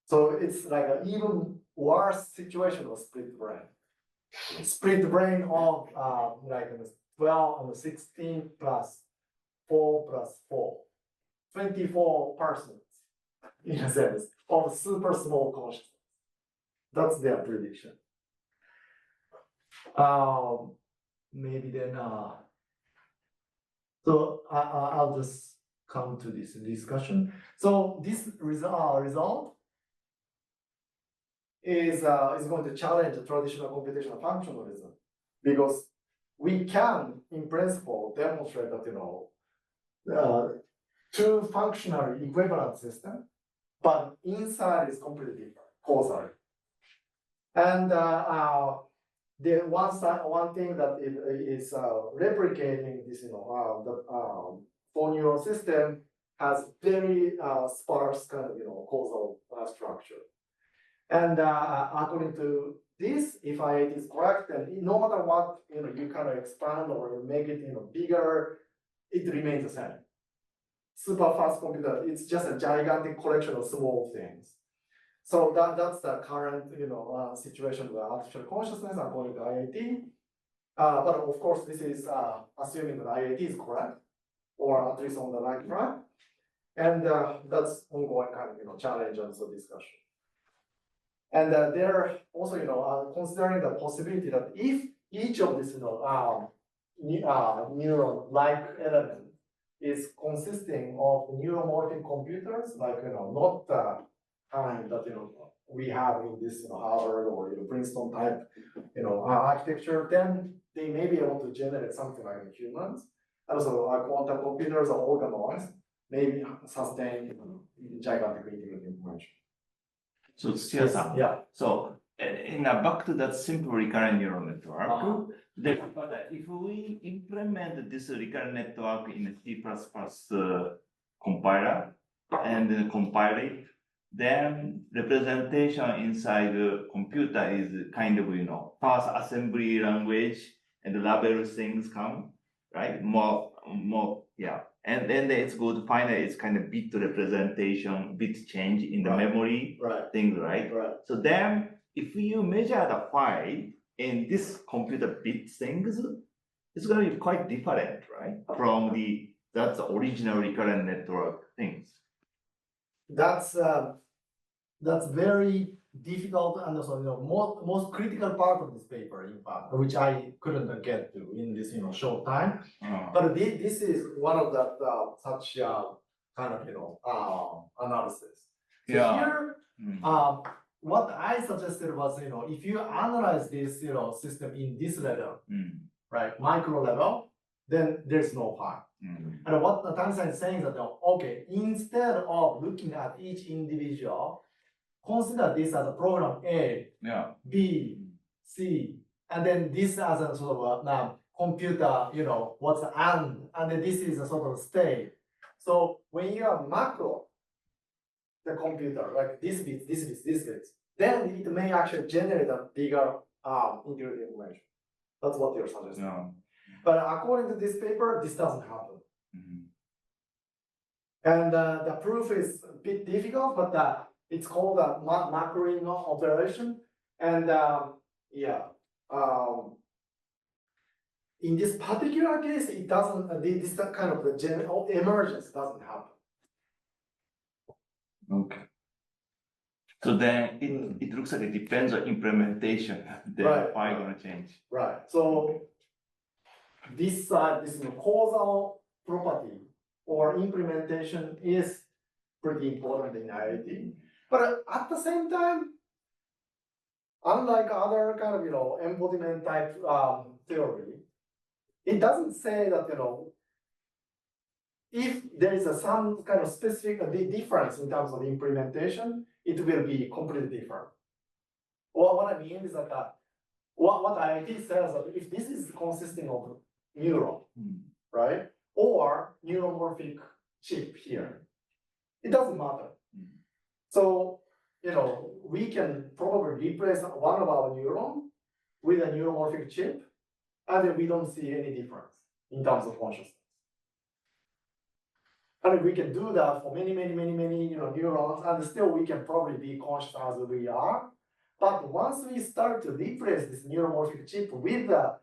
So it's like an even worse situation of split brain. Split brain of like 12 and 16 plus 4 plus 4, 24% in a sense of super small consciousness. That's their prediction. Maybe then, so I'll just come to this discussion. So this result is going to challenge the traditional computational functionalism, because we can, in principle, demonstrate that two functionally equivalent system, but inside is completely different, causally. And the one thing that is replicating this, the 4 neuron system has very sparse kind of causal structure. And according to this, if it is correct, then no matter what you kind of expand or make it bigger, it remains the same. Super fast computer, it's just a gigantic collection of small things. So that's the current situation with artificial consciousness according to IIT. But of course, this is assuming that IIT is correct. or at least on the right track. And that's ongoing kind of challenge and so discussion. And they're also considering the possibility that if each of these neuron-like element is consisting of neuromorphic computers, like not the kind that we have in this Harvard or Princeton type architecture, then they may be able to generate something like humans. And also quantum computers or organoids maybe sustain gigantic integrated information. So Tsuya-san, Yeah. so back to that simple recurrent neural network, but if we implement this recurrent network in a C++ compiler and then compile it, then representation inside the computer is kind of first assembly language and label things come, right? More, yeah. And then it's good to find that it's kind of bit representation, bit change in the memory things, right? So then if you measure the file in this computer bit things, it's going to be quite different, right? From that's the original recurrent network things. That's very difficult and also most critical part of this paper, in fact, which I couldn't get to in this short time. But this is one of the such kind of analysis. So here, what I suggested was if you analyze this system in this level, right, micro level, then there's no harm. And what Nathan is saying is that okay, instead of looking at each individual, consider this as a program A, B, C, and then this as a sort of a computer, what's and then this is a sort of state. So when you have macro, the computer, like this bit, then it may actually generate a bigger integrated information. That's what you're suggesting. But according to this paper, this doesn't happen. And the proof is a bit difficult, but it's called a macroing operation. And in this particular case, it doesn't, this kind of the general emergence doesn't happen. Okay. So then it looks like it depends on implementation. Then why gonna change? Right. So this causal property or implementation is pretty important in IoT. But at the same time, unlike other kind of embodiment type theory, it doesn't say that if there is some kind of specific difference in terms of implementation, it will be completely different. Well, what I mean is that what IoT says that if this is consisting of neuron, right, or neuromorphic chip here, it doesn't matter. So we can probably replace one of our neuron with a neuromorphic chip, and then we don't see any difference in terms of consciousness. And we can do that for many neurons, and still we can probably be conscious as we are. But once we start to replace this neuromorphic chip with the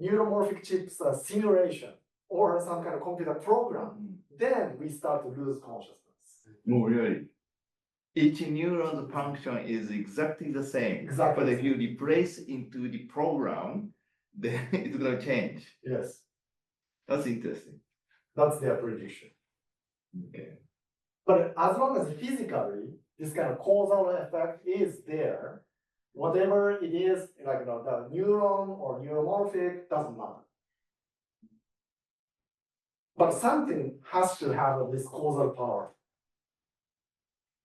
neuromorphic chip's simulation or some kind of computer program, then we start to lose consciousness. Oh, really? Each neuron's function is exactly the same. Exactly. But if you replace into the program, then it's going to change. Yes. That's interesting. That's their prediction. Okay. But as long as physically this kind of causal effect is there, whatever it is, like the neuron or neuromorphic, doesn't matter. But something has to have this causal power.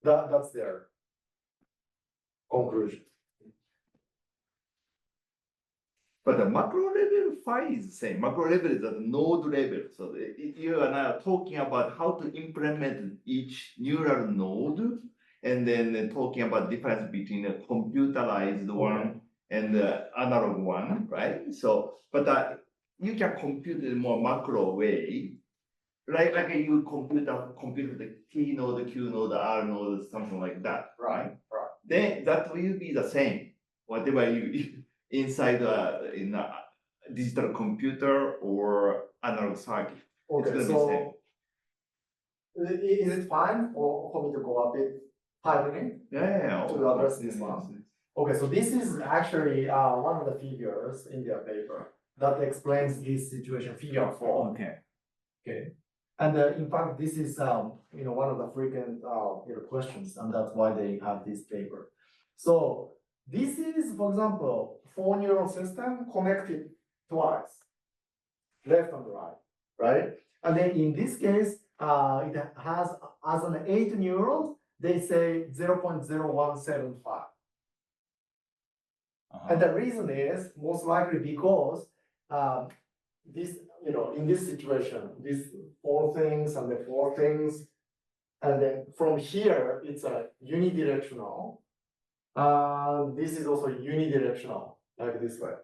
That's their conclusion. But the macro level file is the same. Macro level is at the node level. So you are now talking about how to implement each neural node, and then talking about difference between a computerized one and the analog one, right? So, but you can compute it in more macro way, like you compute the T node, Q node, R node, something like that, right? Then that will be the same, whatever you inside in a digital computer or analog circuit. Okay, gonna be so is it fine for me to go a bit higher Yeah. to address this one? Okay, so this is actually one of the figures in their paper that explains this situation, figure 4. Okay. Okay, and in fact, this is one of the frequent questions, and that's why they have this paper. So this is, for example, 4 neuron system connected twice, left and right, right? And then in this case, it has as an 8 neurons, they say 0.0175. And the reason is most likely because this, in this situation, these 4 things and the 4 things, and then from here, it's a unidirectional. This is also unidirectional, like this way.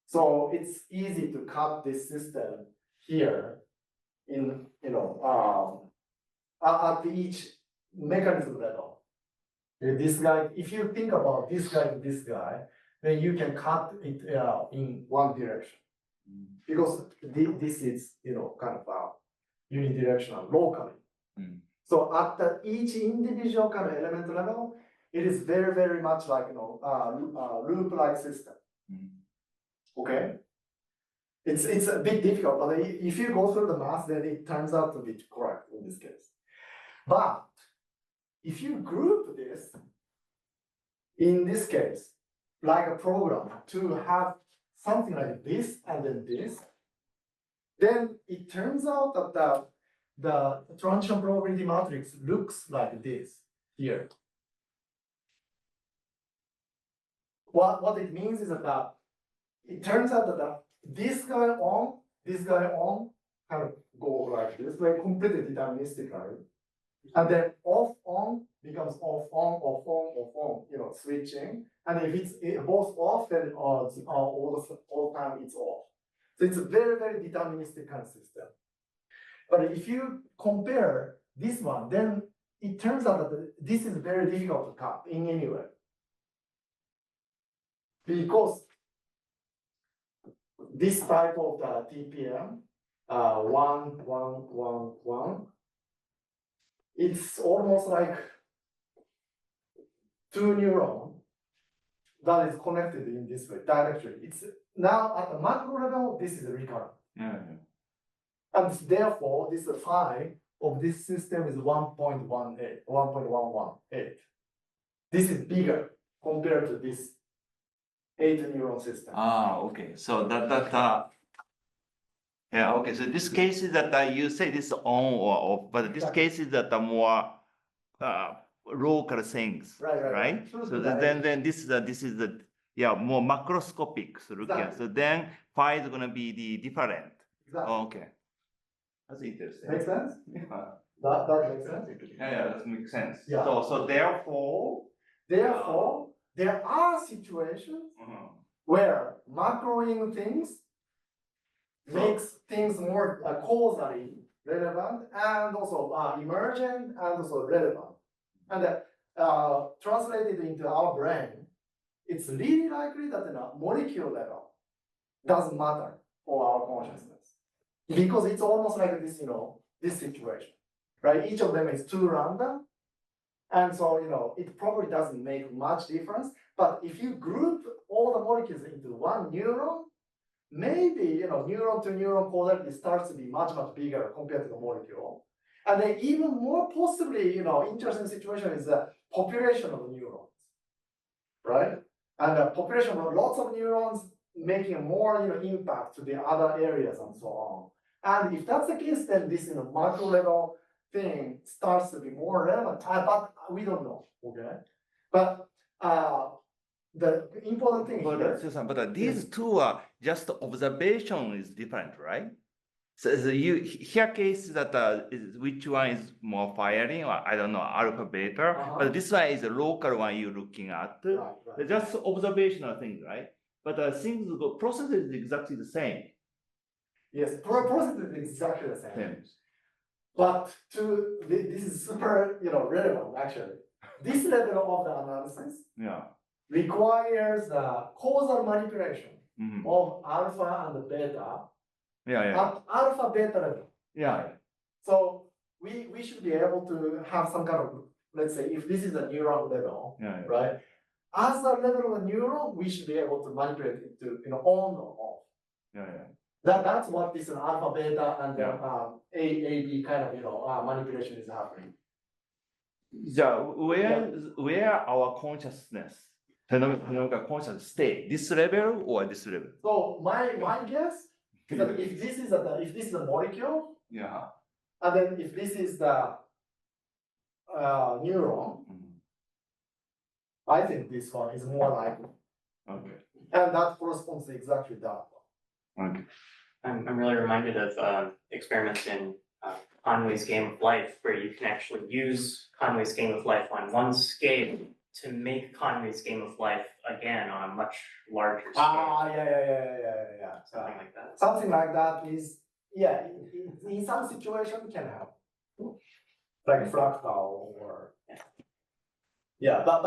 So it's easy to cut this system here in, at each mechanism level. This guy, if you think about this guy and this guy, then you can cut it in one direction. Because this is, kind of unidirectional locally. So at each individual kind of element level, it is very, very much like, loop-like system. Okay? It's a bit difficult, but if you go through the math, then it turns out to be correct in this case. But if you group this, in this case, like a program to have something like this and then this, then it turns out that the transition probability matrix looks like this here. What it means is that it turns out that this guy on kind of go like this, like completely deterministically. And then off on becomes off on, switching. And if it's both off, then all the time it's off. So it's a very, very deterministic kind of system. But if you compare this one, then it turns out that this is very difficult to cut in any way. Because this type of the TPM, 1, it's almost like 2 neurons that is connected in this way directly. It's now at the macro level, this is recurrent. And therefore, this phi of this system is 1.18. This is bigger compared to this 8 neuron system. Okay. So okay. So this case is that you say this on or off, but this case is that the more local things, right? Sure, So then this is the more macroscopic solution. Exactly. So then phi is gonna be the different. Exactly. Okay. That's interesting. Makes sense? Yeah. That makes sense? Yeah, that makes sense. Yeah. So therefore, there are situations where macroing things makes things more causally relevant and also emergent and also relevant. And translated into our brain, it's really likely that the molecule level doesn't matter for our consciousness. Because it's almost like this, this situation, right? Each of them is too random. And so, it probably doesn't make much difference. But if you group all the molecules into one neuron, maybe, neuron to neuron causality starts to be much, much bigger compared to the molecule. And then even more possibly, interesting situation is the population of neurons, right? And the population of lots of neurons making more, impact to the other areas and so on. And if that's the case, then this, macro level thing starts to be more relevant, but we don't know, okay? But the important thing here. But these two are just observation is different, right? So you here case that which one is more firing, or I don't know, alpha, beta, but this one is a local one you're looking at. Right. Just observational things, right? But things process is exactly the same. Yes, process is exactly the same. But this is super, relevant actually. This level of the analysis requires the causal manipulation of alpha and beta at alpha beta level. Yeah, So we should be able to have some kind of, let's say, if this is a neuron level, yeah, right? As a level of a neuron, we should be able to manipulate it to, on or off. yeah, yeah. That's what this alpha, beta, and A, B kind of, manipulation is happening. So where our consciousness, phenomenal consciousness stay, this level or this level? So my guess is that if this is a molecule, Yeah. and then if this is the neuron, I think this one is more likely. Okay. And that corresponds to exactly that one. Okay. I'm really reminded of experiments in Conway's Game of Life, where you can actually use Conway's Game of Life on one scale to make Conway's Game of Life again on a much larger scale. Yeah. Something like that. Something like that is, yeah, in some situation can help. Like fractal or, yeah, but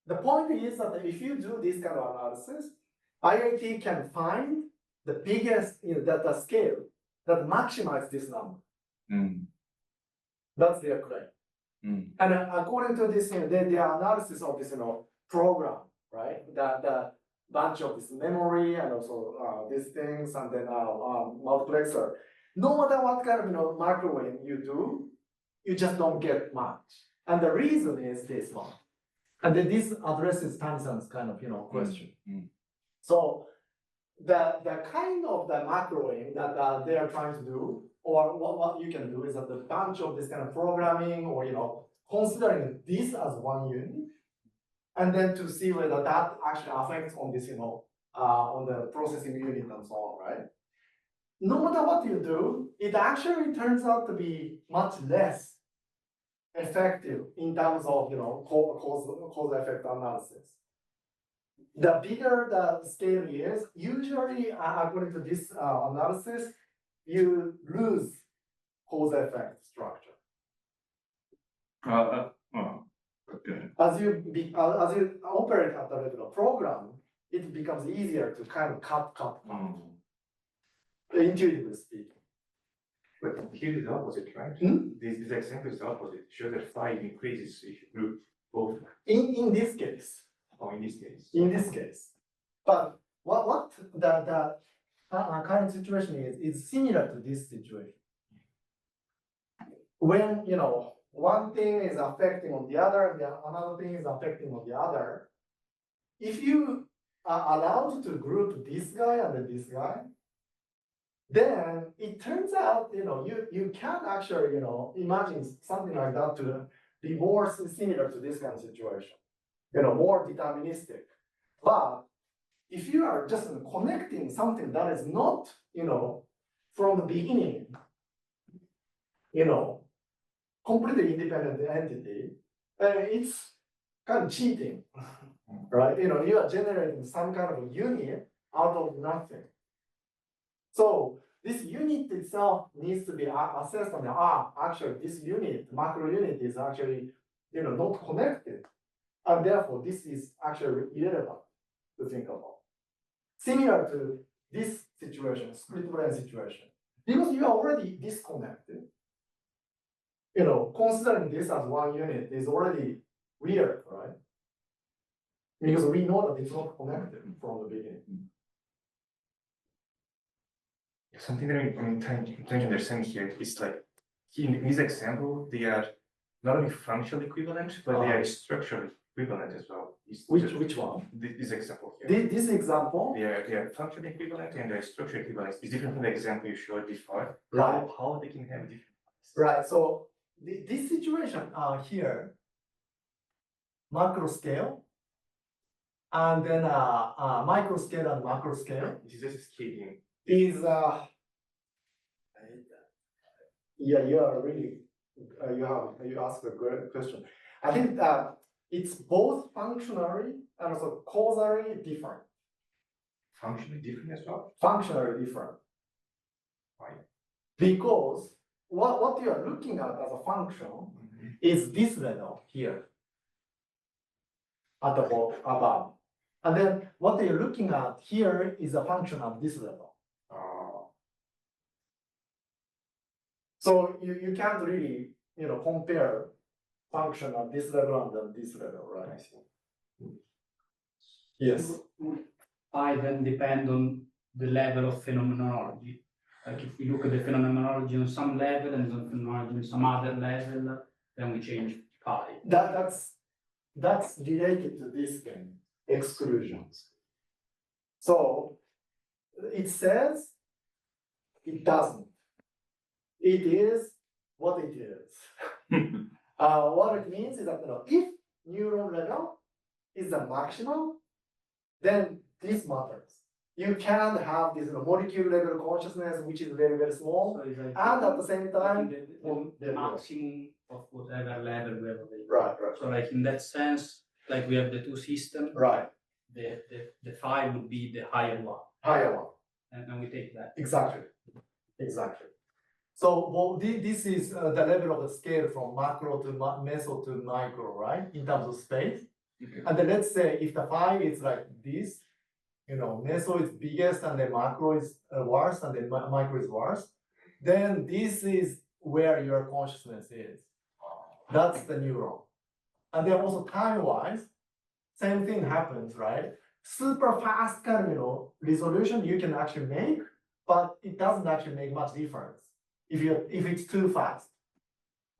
the point is that if you do this kind of analysis, IIT can find the biggest data scale that maximize this number. That's their claim. And according to this, their analysis of this, program, right? The bunch of this memory and also these things, and then multiplexer. No matter what kind of microwave you do, you just don't get much. And the reason is this one. And then this addresses Tanisan's kind of question. So the kind of the macroing that they are trying to do, or what you can do is that the bunch of this kind of programming, or considering this as one unit, and then to see whether that actually affects on this, on the processing unit and so on, right? No matter what you do, it actually turns out to be much less effective in terms of cause effect analysis. The bigger the scale is, usually according to this analysis, you lose cause effect structure. Okay. As you operate at the level of program, it becomes easier to kind of cut. Intuitively speaking. But here is the opposite, right? This example is the opposite. Show that phi increases if you group both. In this case. Oh, in this case. In this case. But what the current situation is similar to this situation. When one thing is affecting on the other, and another thing is affecting on the other. If you are allowed to group this guy and then this guy, then it turns out you can actually imagine something like that to be more similar to this kind of situation, more deterministic. But if you are just connecting something that is not from the beginning, completely independent entity, it's kind of cheating, right? You are generating some kind of a unit out of nothing. So this unit itself needs to be assessed on actually this unit, macro unit is actually, not connected. And therefore this is actually irrelevant to think about. Similar to this situation, split brain situation. Because you are already disconnected, considering this as one unit is already weird, right? Because we know that it's not connected from the beginning. Something that I'm trying to understand here is like, in this example, they are not only functionally equivalent, but they are structurally equivalent as well. Which one? This example here. This example? They are functionally equivalent and they are structurally equivalent. It's different from the example you showed before. Right. How they can have different. Right. So this situation here, macro scale, and then micro scale and macro scale. This is just scaling. Is yeah, you are really you asked a great question. I think it's both functionally and also causally different. Functionally different as well? Functionally different. Why? Because what you are looking at as a function is this level here at the bottom above. And then what you're looking at here is a function of this level. So you can't really, compare function at this level and then this level, right? Yes. I then depend on the level of phenomenology. Like if we look at the phenomenology on some level and the phenomenology on some other level, then we change pi. That's related to this thing, exclusions. So it says it doesn't. It is what it is. What it means is that if neuron level is the maximum, then this matters. You can't have this molecule level consciousness, which is very, very small, So it's like and at the same time, the maximum of whatever level we have available. right. So like in that sense, like we have the two systems, Right, the phi would be the higher one, higher one. and we take that. Exactly. So this is the level of the scale from macro to meso to micro, right? In terms of space. Okay. And then let's say if the phi is like this, meso is biggest and then macro is worse and then micro is worse, then this is where your consciousness is. That's the neuron. And then also time-wise, same thing happens, right? Super fast kind of, resolution you can actually make, but it doesn't actually make much difference if it's too fast.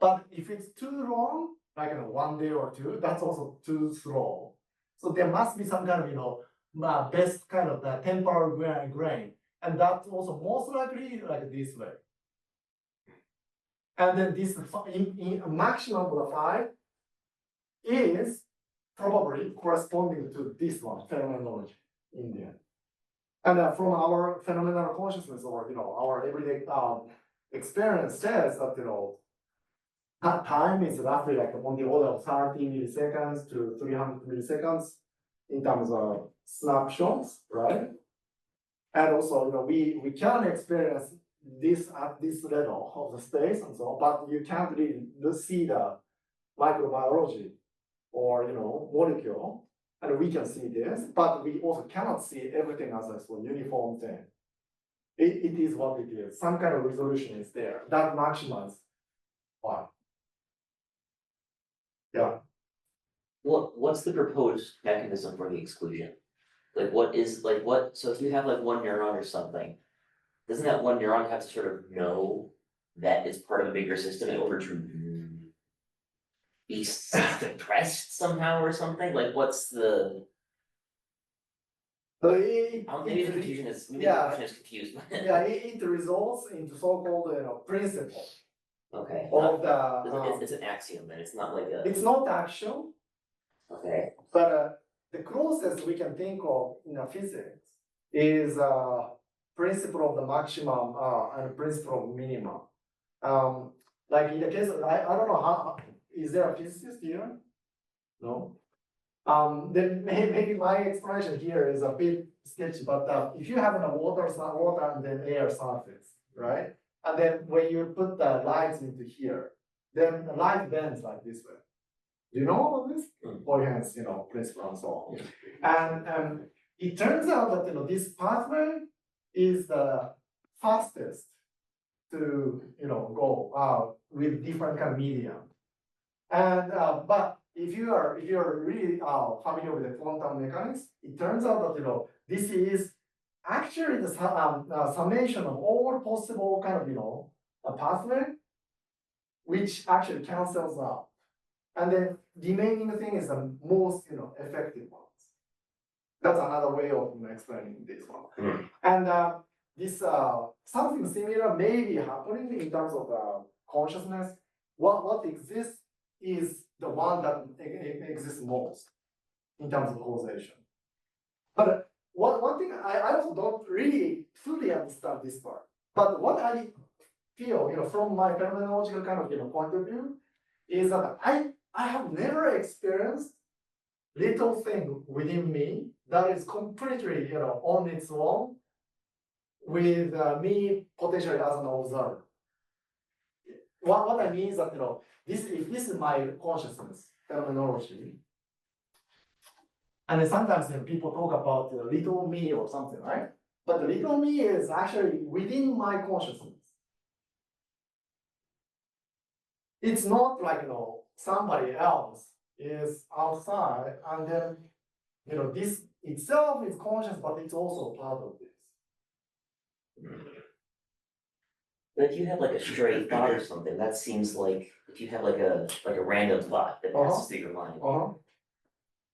But if it's too long, like 1 day or two, that's also too slow. So there must be some kind of best kind of the temporal grain, and that's also most likely like this way. And then this in maximum of the phi is probably corresponding to this one, phenomenology in the end. And from our phenomenal consciousness or our everyday experience says that that time is roughly like on the order of 30 milliseconds to 300 milliseconds in terms of snapshots, right? And also, we can experience this at this level of the space and so on, but you can't really see the microbiology or molecule, and we can see this, but we also cannot see everything as a uniform thing. It is what it is. Some kind of resolution is there that maximizes one. Yeah. What's the proposed mechanism for the exclusion? So if you have like one neuron or something, doesn't that one neuron have to sort of know that it's part of a bigger system in order to be suppressed somehow or something? Like what's the maybe the confusion is confused. Yeah, it results into so-called principle Okay. of the. It's an axiom then. It's not like a. It's not action, Okay. but the closest we can think of in physics is principle of the maximum and principle of minimum. Like in the case of, I don't know how, is there a physicist here? No? Then maybe my explanation here is a bit sketchy, but if you have a water and then air surface, right? And then when you put the lights into here, then the light bends like this way. Do you know all of this? Boyhan's, principle and so on. And it turns out that this pathway is the fastest to go with different kind of medium. And but if you're really familiar with the quantum mechanics, it turns out that this is actually the summation of all possible kind of a pathway, which actually cancels out. And then the remaining thing is the most effective ones. That's another way of explaining this one. And this something similar may be happening in terms of consciousness. What exists is the one that exists most in terms of causation. But one thing I also don't really fully understand this part. But what I feel, from my phenomenological kind of point of view, is that I have never experienced little thing within me that is completely on its own with me potentially as an observer. What I mean is that if this is my consciousness phenomenology, and then sometimes people talk about little me or something, right? But the little me is actually within my consciousness. it's not like, somebody else is outside and then, this itself is conscious, but it's also part of this. But if you have like a stray thought or something, that seems like, if you have like a random thought that passes through your mind,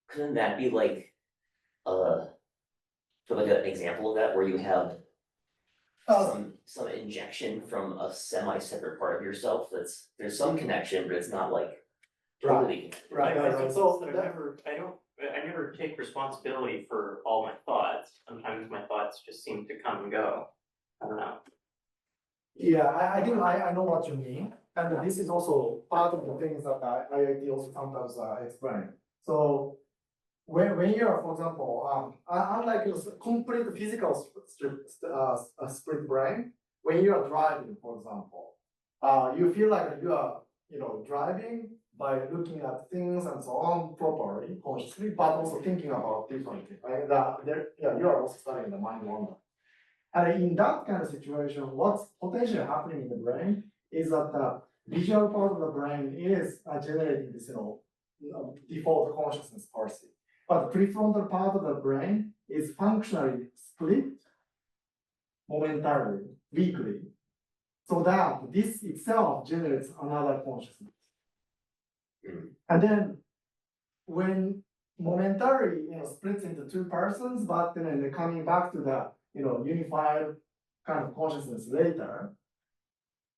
couldn't that be like, so like an example of that, where you have some injection from a semi-separate part of yourself there's some connection, but it's not like totally. So I never take responsibility for all my thoughts. Sometimes my thoughts just seem to come and go. I don't know. Yeah, I think I know what you mean, and this is also part of the things that IIT also sometimes explain. So when you are, for example, unlike a complete physical split brain, when you are driving, for example, you feel like you are, driving by looking at things and so on properly, consciously, but also thinking about different things. Right? You are also studying the mind wonder. And in that kind of situation, what's potentially happening in the brain is that the visual part of the brain is generating this, default consciousness per se. But the prefrontal part of the brain is functionally split momentarily, weakly, so that this itself generates another consciousness. And then when momentarily, splits into two persons, but then they're coming back to the, unified kind of consciousness later,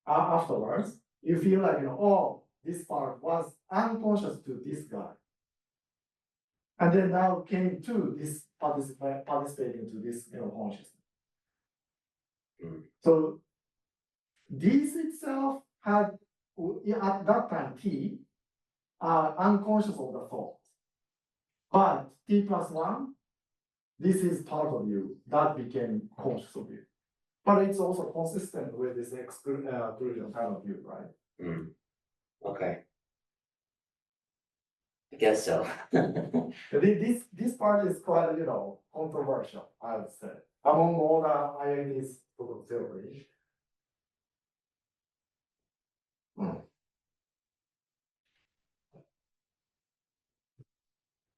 afterwards, you feel like, oh, this part was unconscious to this guy. And then now came to this participating to this, consciousness. So this itself had, at that time, T, unconscious of the thought. But T plus one, this is part of you that became conscious of you. But it's also consistent with this exclusion kind of view, right? Okay. I guess so. This part is quite, controversial, I would say, among all the IIT's sort of theory.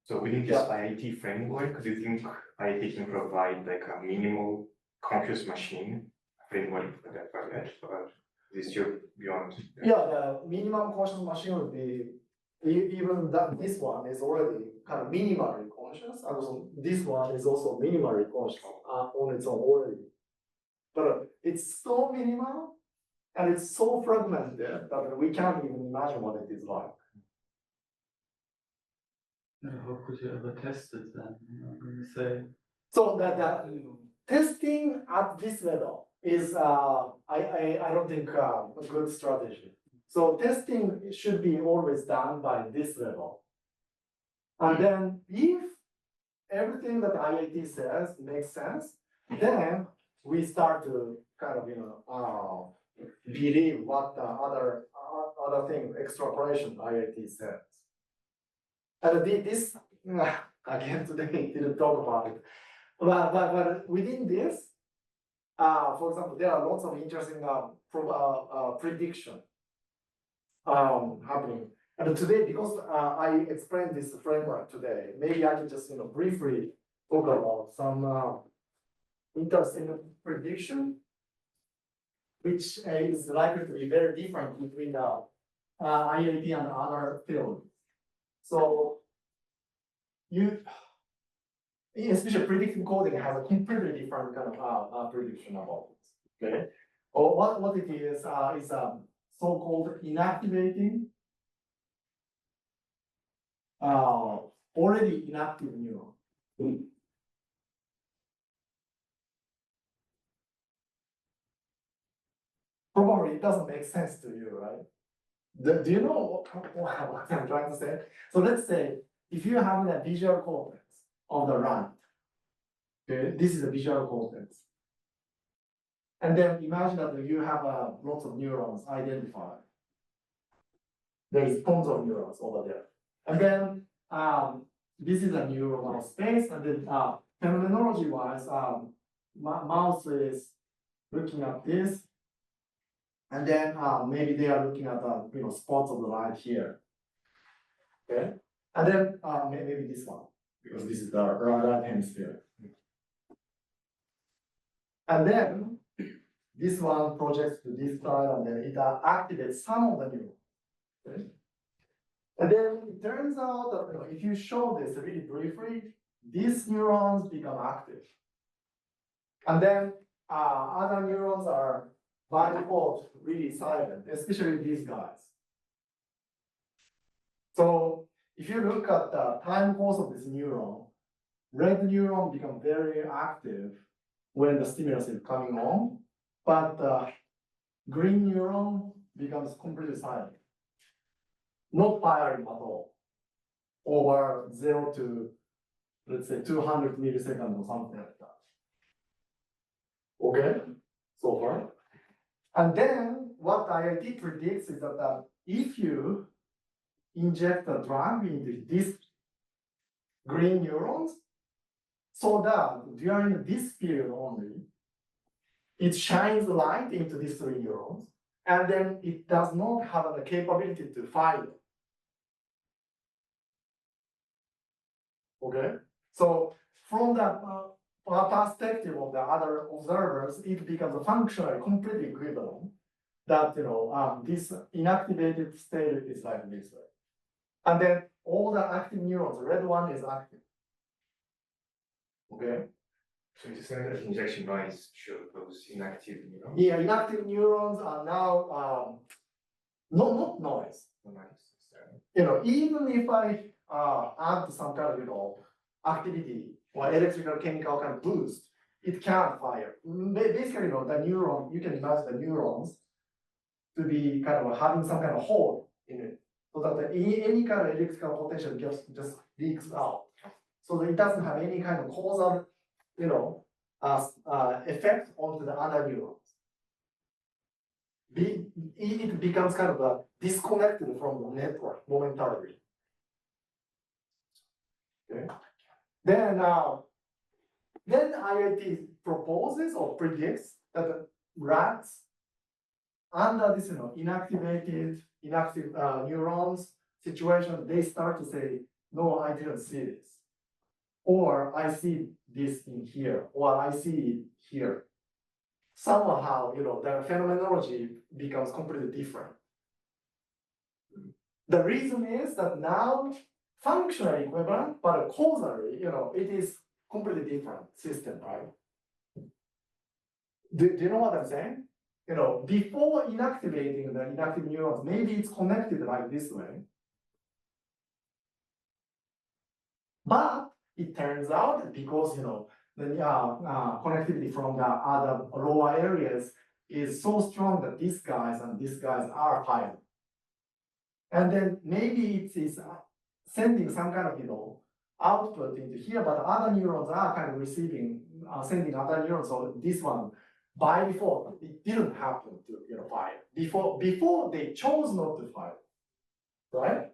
So within this IIT framework, do you think IIT can provide like a minimal conscious machine framework for that project, or is this still beyond? Yeah, the minimum conscious machine would be even that this one is already kind of minimally conscious, and also this one is also minimally conscious on its own already. But it's so minimal and it's so fragmented that we can't even imagine what it is like. How could you ever test it then? When you say So that testing at this level is I don't think a good strategy. So testing should be always done by this level. And then if everything that IIT says makes sense, then we start to kind of believe what the other thing extrapolation IIT says. And this again today didn't talk about it, but within this, for example, there are lots of interesting prediction happening. And today, because I explained this framework today, maybe I can just briefly talk about some interesting prediction, which is likely to be very different between the IIT and other fields. So especially predictive coding has a completely different kind of prediction about it. Okay, or what it is so-called inactivating already inactive neuron. Probably it doesn't make sense to you, right? Do you know what I'm trying to say? So let's say if you have a visual cortex on the right, okay, this is a visual cortex. And then imagine that you have lots of neurons identified. There is tons of neurons over there. And then this is a neuronal space, and then phenomenology-wise, mouse is looking at this, And then maybe they are looking at the spots of the light here. Okay, and then maybe this one, because this is the right hemisphere. And then this one projects to this side, and then it activates some of the neurons. Okay? And then it turns out that if you show this really briefly, these neurons become active. And then other neurons are by default really silent, especially these guys. So if you look at the time course of this neuron, red neuron become very active when the stimulus is coming on, but the green neuron becomes completely silent, not firing at all, over 0 to, let's say, 200 milliseconds or something like that. Okay, so far. And then what IIT predicts is that if you inject a drug into these green neurons, so that during this period only, it shines light into these 3 neurons, and then it does not have the capability to fire. Okay, so from the perspective of the other observers, it becomes functionally completely equivalent that this inactivated state is like this way. And then all the active neurons, the red one is active. Okay. So it's saying that injection noise show those inactive neurons? Yeah, inactive neurons are now not noise. No noise. Even if I add some kind of activity or electrical chemical kind of boost, it can't fire. Basically, the neuron, you can imagine the neurons to be kind of having some kind of hole in it, so that any kind of electrical potential just leaks out. So that it doesn't have any kind of causal, effect onto the other neurons. It becomes kind of disconnected from the network momentarily. Okay. Then IIT proposes or predicts that the rats under this inactive neurons situation, they start to say, no, I didn't see this. Or I see this in here, or I see it here. Somehow, the phenomenology becomes completely different. The reason is that now functionally equivalent, but causally, it is completely different system, right? Do you know what I'm saying? Before inactivating the inactive neurons, maybe it's connected like this way. But it turns out that because the connectivity from the other lower areas is so strong that these guys and these guys are higher. And then maybe it is sending some kind of output into here, but other neurons are kind of sending other neurons. So this one, by default, it didn't happen to fire. Before they chose not to fire, right?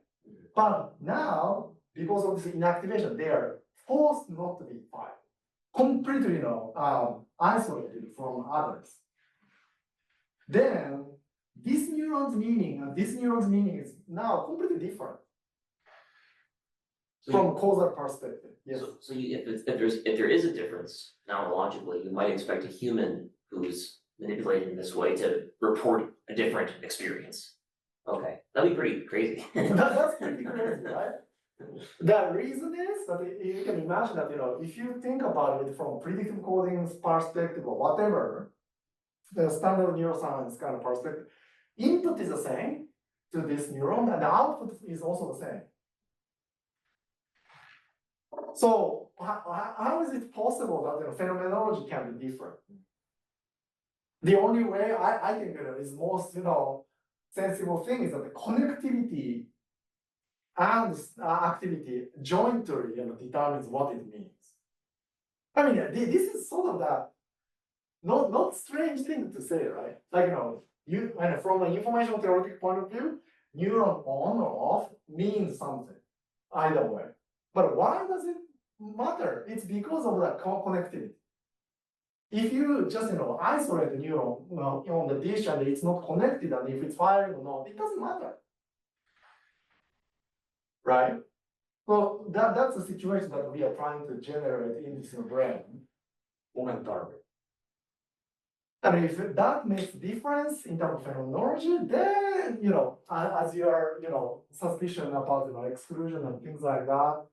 But now, because of this inactivation, they are forced not to be fired, completely isolated from others. Then this neuron's meaning and this neuron's meaning is now completely different from causal perspective. Yes. So if there is a difference, now logically, you might expect a human who's manipulated in this way to report a different experience. Okay, that'd be pretty crazy. That's pretty crazy, right? The reason is that you can imagine that if you think about it from predictive coding perspective or whatever, the standard neuroscience kind of perspective, input is the same to this neuron, and the output is also the same. So how is it possible that phenomenology can be different? The only way I think is most sensible thing is that the connectivity and activity jointly determines what it means. I mean, this is sort of the not strange thing to say, right? Like from an information theoretic point of view, neuron on or off means something either way. But why does it matter? It's because of the connectivity. if you just, isolate the neuron, on the dish and it's not connected, and if it's firing or not, it doesn't matter. Right? Well, that's the situation that we are trying to generate in this brain momentarily. And if that makes difference in terms of phenomenology, then, as you are, suspicion about, exclusion and things like that,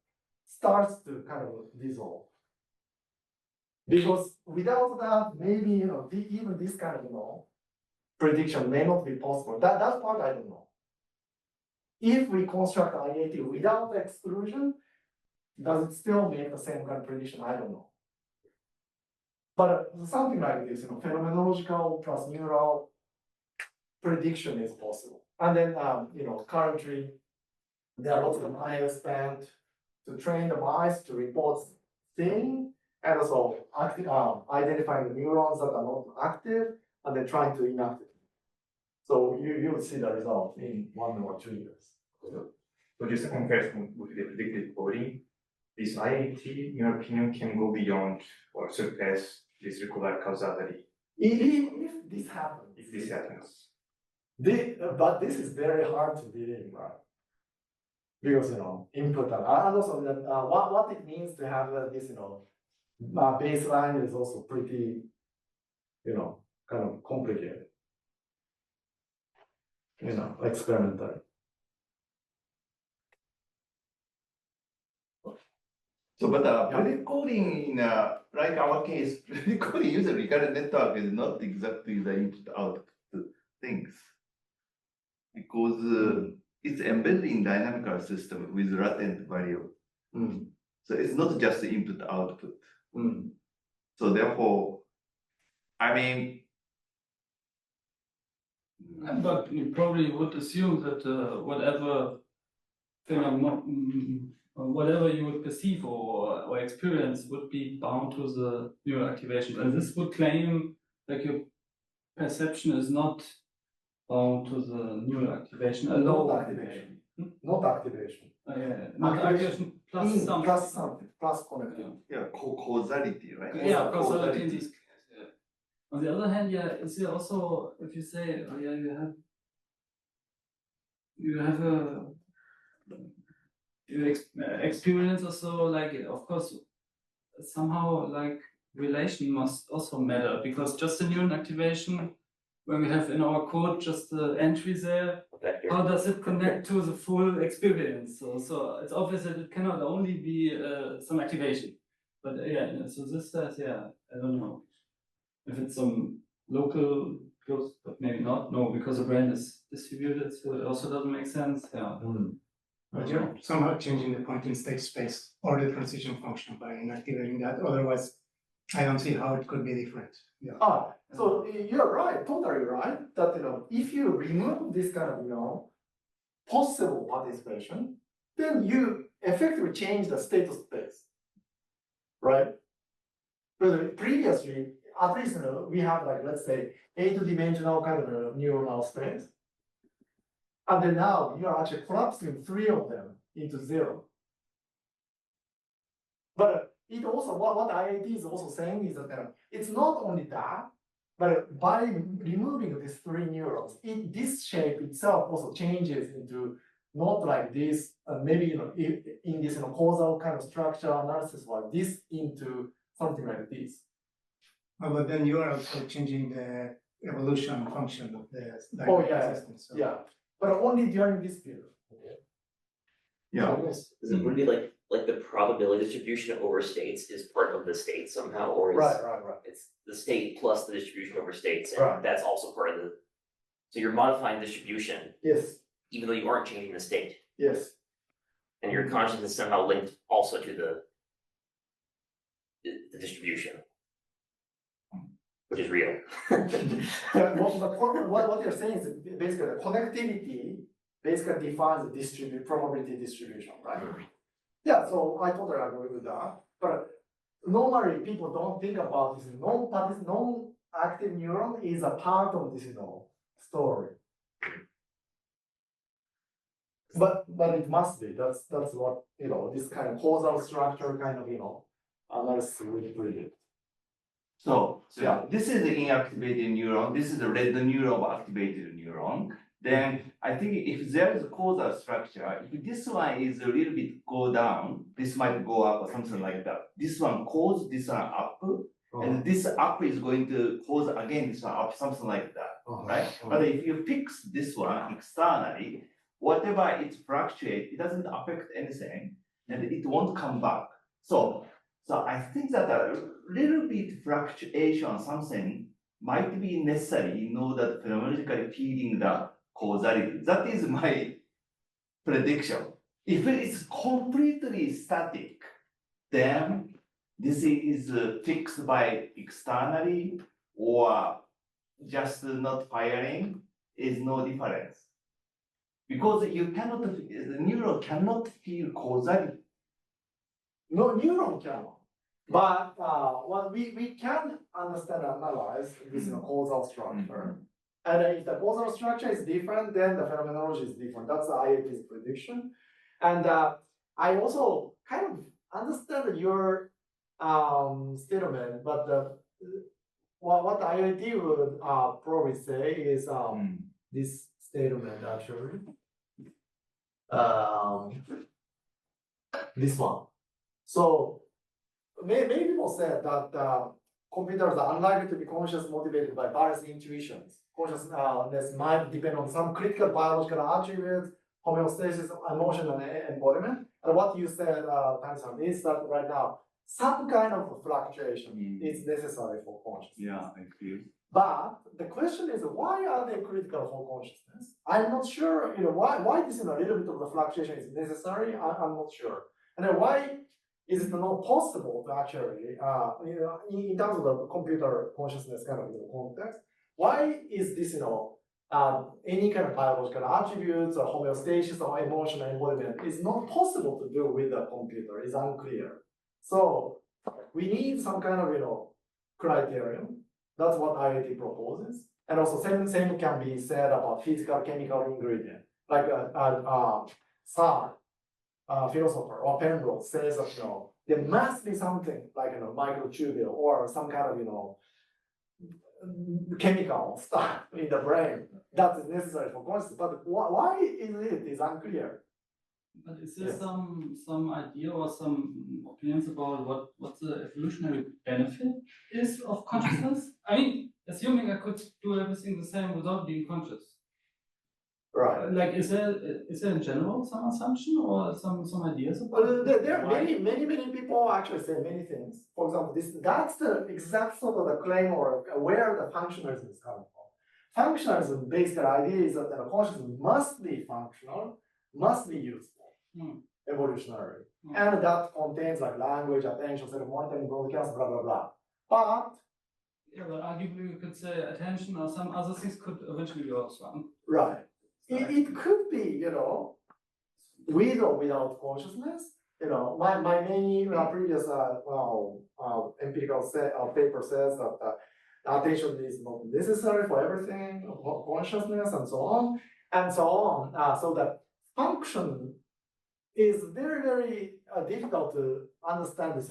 starts to kind of dissolve. Because without that, maybe, even this kind of, prediction may not be possible. That part I don't know. If we construct IAT without exclusion, does it still make the same kind of prediction? I don't know. But something like this, phenomenological plus neural prediction is possible. And then, currently, there are lots of time spent to train the mice to report seeing, and also identifying the neurons that are not active, and then trying to inactivate. So you'll see the result in 1 or 2 years. So just a comparison with the predictive coding, this IAT, in your opinion, can go beyond or surpass this required causality If this happens. if this happens. But this is very hard to believe, right? Because, input and also that, what it means to have this, baseline is also pretty, kind of complicated. Experimental. So, but predict coding in like our case, predict coding user recurrent network is not exactly the input-output things. Because it's embedded in dynamical system with latent variable. So it's not just the input-output. So therefore, I mean, But you probably would assume that whatever phenomenon, whatever you would perceive or experience would be bound to the neural activation. And this would claim that your perception is not bound to the neural activation alone. Not activation. Not activation. Not activation plus something. Plus something, plus connectivity. yeah, causality, right? Yeah, causality in this case. Yeah. On the other hand, is there also, if you say, oh yeah, you have a experience also, like, of course, somehow like relation must also matter, because just the neuron activation, when we have in our code just the entry there, how does it connect to the full experience? So it's obvious that it cannot only be some activation. But so this says, I don't know if it's some local close, but maybe not. No, because the brain is distributed, so it also doesn't make sense. But you're somehow changing the point in state space or the transition function by inactivating that. Otherwise, I don't see how it could be different. So you're right, totally right. That if you remove this kind of possible participation, then you effectively change the state of space, right? But previously, at least we have like, let's say 8-dimensional kind of a neuronal space, and then now you are actually collapsing 3 of them into 0. But it also, what IAT is also saying is that it's not only that, but by removing these 3 neurons, this shape itself also changes into not like this, maybe in this causal kind of structure analysis, like this into something like this. But then you are also changing the evolution function of the system. So. Yeah, but only during this period. Yeah. Is it would be like the probability distribution over states is part of the state somehow, or is Right. it's the state plus the distribution over states, and Right. that's also part of the. So you're modifying distribution, Yes, even though you aren't changing the state, yes. and your consciousness is somehow linked also to the distribution, which is real. What you're saying is basically the connectivity basically defines the probability distribution, right? Yeah, so I totally agree with that. But normally people don't think about this non-active neuron is a part of this story. But it must be. That's what this kind of causal structure kind of analysis will predict. So, this is the inactivated neuron, this is the red neuron activated neuron. Then I think if there is a causal structure, if this one is a little bit go down, this might go up or something like that. This one cause this one up, and this up is going to cause again this one up, something like that, right? But if you fix this one externally, whatever it fluctuates, it doesn't affect anything, and it won't come back. So I think that a little bit fluctuation, something might be necessary in order to phenomenologically feeding the causality. That is my prediction. If it is completely static, then this is fixed by externally or just not firing is no difference. Because you cannot, the neuron cannot feel causality. No, neuron cannot. But what we can understand and analyze this causal structure. And if the causal structure is different, then the phenomenology is different. That's the IAT's prediction. And I also kind of understand your statement, but what the IAT would probably say is this statement actually. This one. So many people said that computers are unlikely to be conscious motivated by various intuitions. Consciousness might depend on some critical biological attributes, homeostasis, emotion, and embodiment. And what you said, Tansan, is that right now, some kind of fluctuation is necessary for consciousness. Yeah, I feel. But the question is, why are they critical for consciousness? I'm not sure, why this, a little bit of the fluctuation is necessary, I'm not sure. And then why is it not possible to actually, in terms of the computer consciousness kind of context, why is this, any kind of biological attributes or homeostasis or emotional embodiment is not possible to do with the computer, is unclear. So we need some kind of, criterion. That's what IAT proposes. And also same can be said about physical chemical ingredient. Like Sartre, philosopher, or Penrose says that, there must be something like, microtubule or some kind of, chemical stuff in the brain that is necessary for consciousness. But why is unclear. But is there some idea or some opinions about what the evolutionary benefit is of consciousness? I mean, assuming I could do everything the same without being conscious. Right. Like, is there in general some assumption or some ideas about Well, there are many people actually say many things. For example, that's the exact sort of the claim or where the functionalism is coming from. Functionalism basically idea is that the consciousness must be functional, must be useful, evolutionary. And that contains like language, attention, self-monitoring, broadcast, blah, blah, blah. But yeah, but arguably you could say attention or some other things could eventually be also. right. It could be, with or without consciousness. My many previous empirical paper says that attention is not necessary for everything, consciousness, and so on, and so on. So that function is very, very difficult to understand this,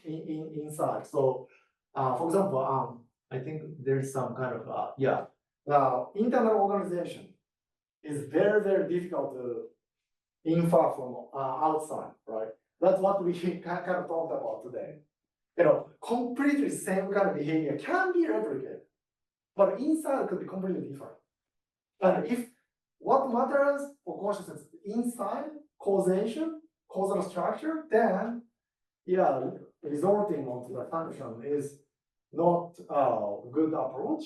inside. So, for example, I think there's some kind of internal organization is very, very difficult to infer from outside, right? That's what we kind of talked about today. Completely same kind of behavior can be replicated, but inside could be completely different. And if what matters for consciousness inside causation, causal structure, then resorting onto the function is not a good approach.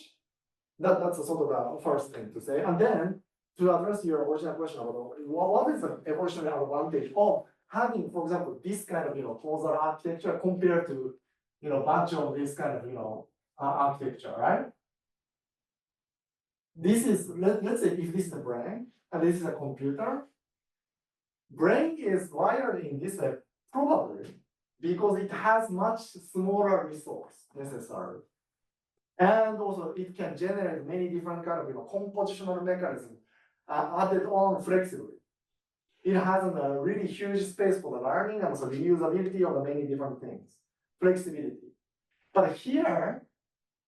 That's a sort of the first thing to say. And then to address your original question about what is the evolutionary advantage of having, for example, this kind of causal architecture compared to bunch of this kind of architecture, right? This is let's say if this is the brain and this is a computer, brain is wired in this way probably because it has much smaller resource necessary. And also it can generate many different kind of compositional mechanisms added on flexibly. It has a really huge space for the learning and so reusability of the many different things, flexibility. But here,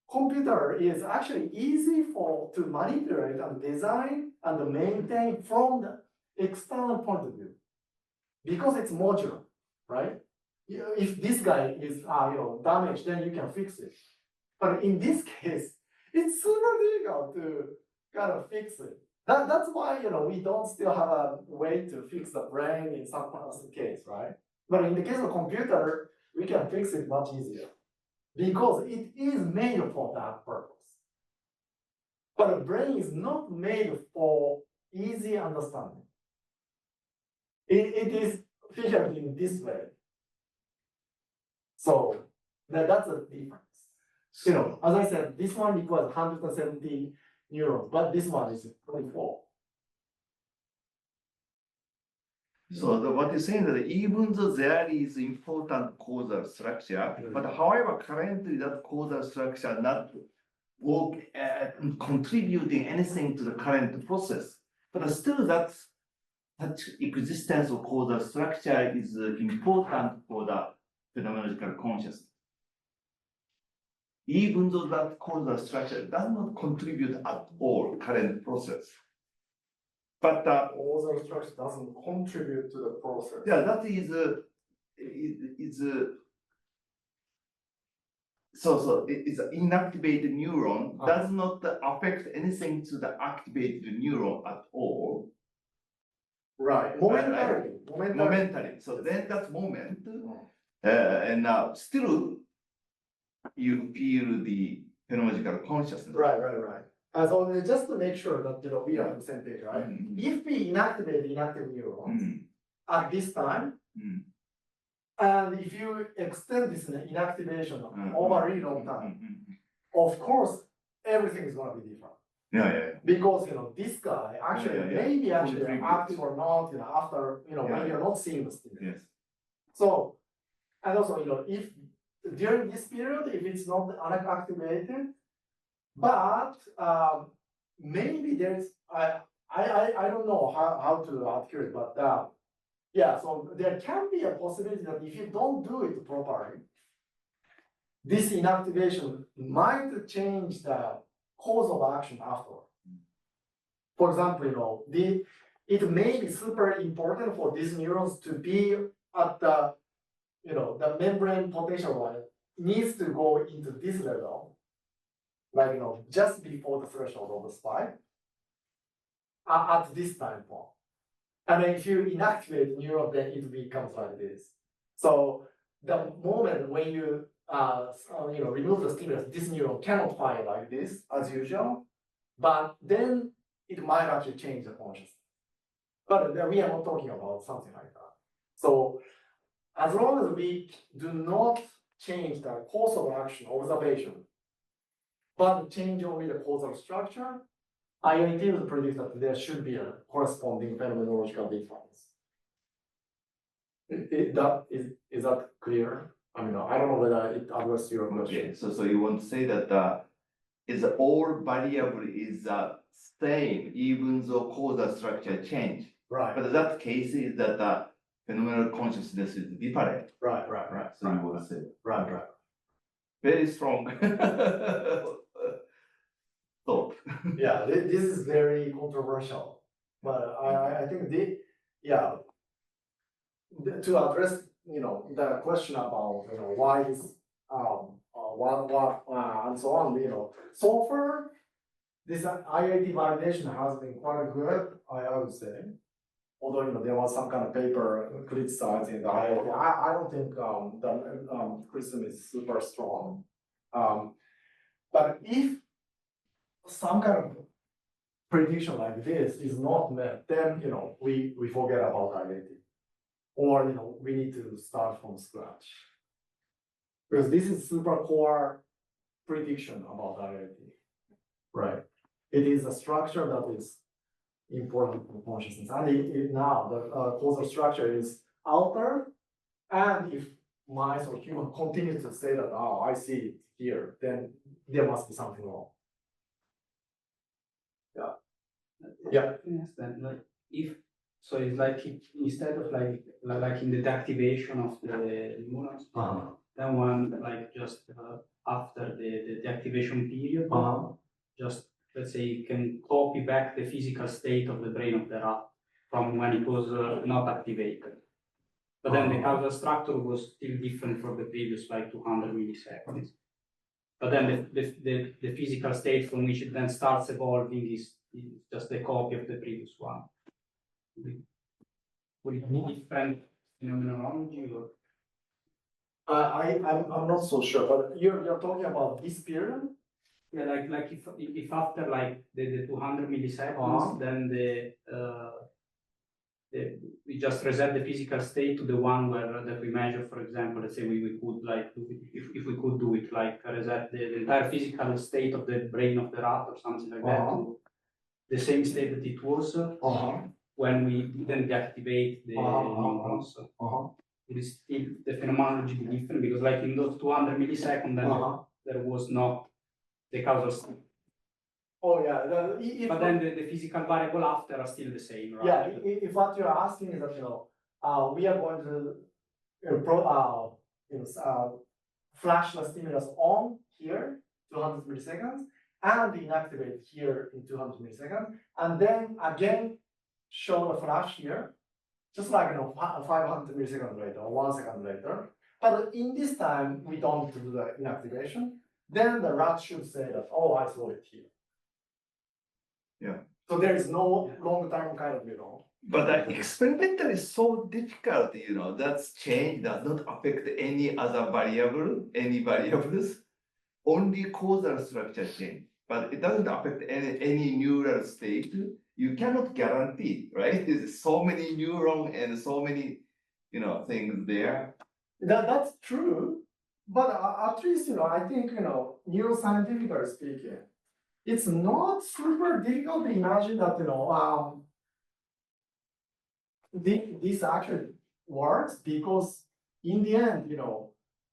computer is actually easy to manipulate and design and maintain from the external point of view. Because it's modular, right? If this guy is damaged, then you can fix it. But in this case, it's super difficult to kind of fix it. That's why we don't still have a way to fix the brain in some case, right? But in the case of computer, we can fix it much easier because it is made for that purpose. But the brain is not made for easy understanding. It is figured in this way. So that's a difference. As I said, this one requires 170 neurons, but this one is 24. So what you're saying that even though there is important causal structure, but however, currently that causal structure not work contributing anything to the current process, but still that's such existence of causal structure is important for the phenomenological consciousness. Even though that causal structure does not contribute at all current process. But causal structure doesn't contribute to the process. yeah, that so it's an inactivated neuron does not affect anything to the activated neuron at all. Right. Momentarily. So then that moment, and still you feel the phenomenological consciousness. Right. So just to make sure that we are on the same page, right? If we inactivate the inactive neurons at this time, and if you extend this inactivation over a really long time, of course everything is going to be different. Yeah. Because this guy actually maybe actually Contribute. active or not, after when you're not seeing the stimulus. Yes. So, and also if during this period, if it's not unactivated, but maybe there's I don't know how to articulate, but yeah, so there can be a possibility that if you don't do it properly, this inactivation might change the course of action afterward. For example, it may be super important for these neurons to be at the the membrane potential line needs to go into this level, like just before the threshold of the spike at this time point. And then if you inactivate the neuron, then it becomes like this. So the moment when you remove the stimulus, this neuron cannot fire like this as usual, but then it might actually change the consciousness. But we are not talking about something like that. So as long as we do not change the course of action observation, but change only the causal structure, IIT will predict that there should be a corresponding phenomenological difference. Is that clear? I mean, I don't know whether it addresses your question. Okay, so you want to say that is all variable is the same even though causal structure change. Right. But that case is that phenomenal consciousness is different. Right. So you would say. Right. Very strong thought. Yeah, this is very controversial, but I think to address the question about why is what and so on, so far this IIT validation has been quite good, I would say. Although there was some kind of paper criticizing the IIT, I don't think the criticism is super strong. But if some kind of prediction like this is not met, then we forget about IIT, or we need to start from scratch, because this is super core prediction about IIT, right? It is a structure that is important for consciousness, and now the causal structure is altered, and if mice or human continue to say that, oh, I see it here, then there must be something wrong. Yeah. Yes, then so it's like instead of like in the deactivation of the neurons, then one just after the activation period. Just, let's say, you can copy back the physical state of the brain of the rat from when it was not activated. But then the causal structure was still different from the previous, like 200 milliseconds. But then the physical state from which it then starts evolving is just a copy of the previous one. Would it be different phenomenology or? I'm not so sure, but you're talking about this period? Yeah, like if after like the 200 milliseconds, then we just reset the physical state to the one where that we measure, for example, let's say we could like if we could do it like reset the entire physical state of the brain of the rat or something like that to the same state that it was when we didn't deactivate the neurons. It is still the phenomenology be different because like in those 200 milliseconds then there was not the causal state. Oh yeah, But then the physical variable after are still the same, right? Yeah, if what you're asking is that, we are going to flash the stimulus on here, 200 milliseconds, and inactivate here in 200 milliseconds, and then again show the flash here, just like 500 milliseconds later or 1 second later. But in this time, we don't do the inactivation. Then the rat should say that, oh, I saw it here. Yeah. So there is no long-term kind of, But the experimental is so difficult, that's change does not affect any other variable, any variables, only causal structure change. But it doesn't affect any neural state. You cannot guarantee, right? There's so many neurons and so many, things there. That's true. But at least, I think, neuroscientifically speaking, it's not super difficult to imagine that, this actually works because in the end,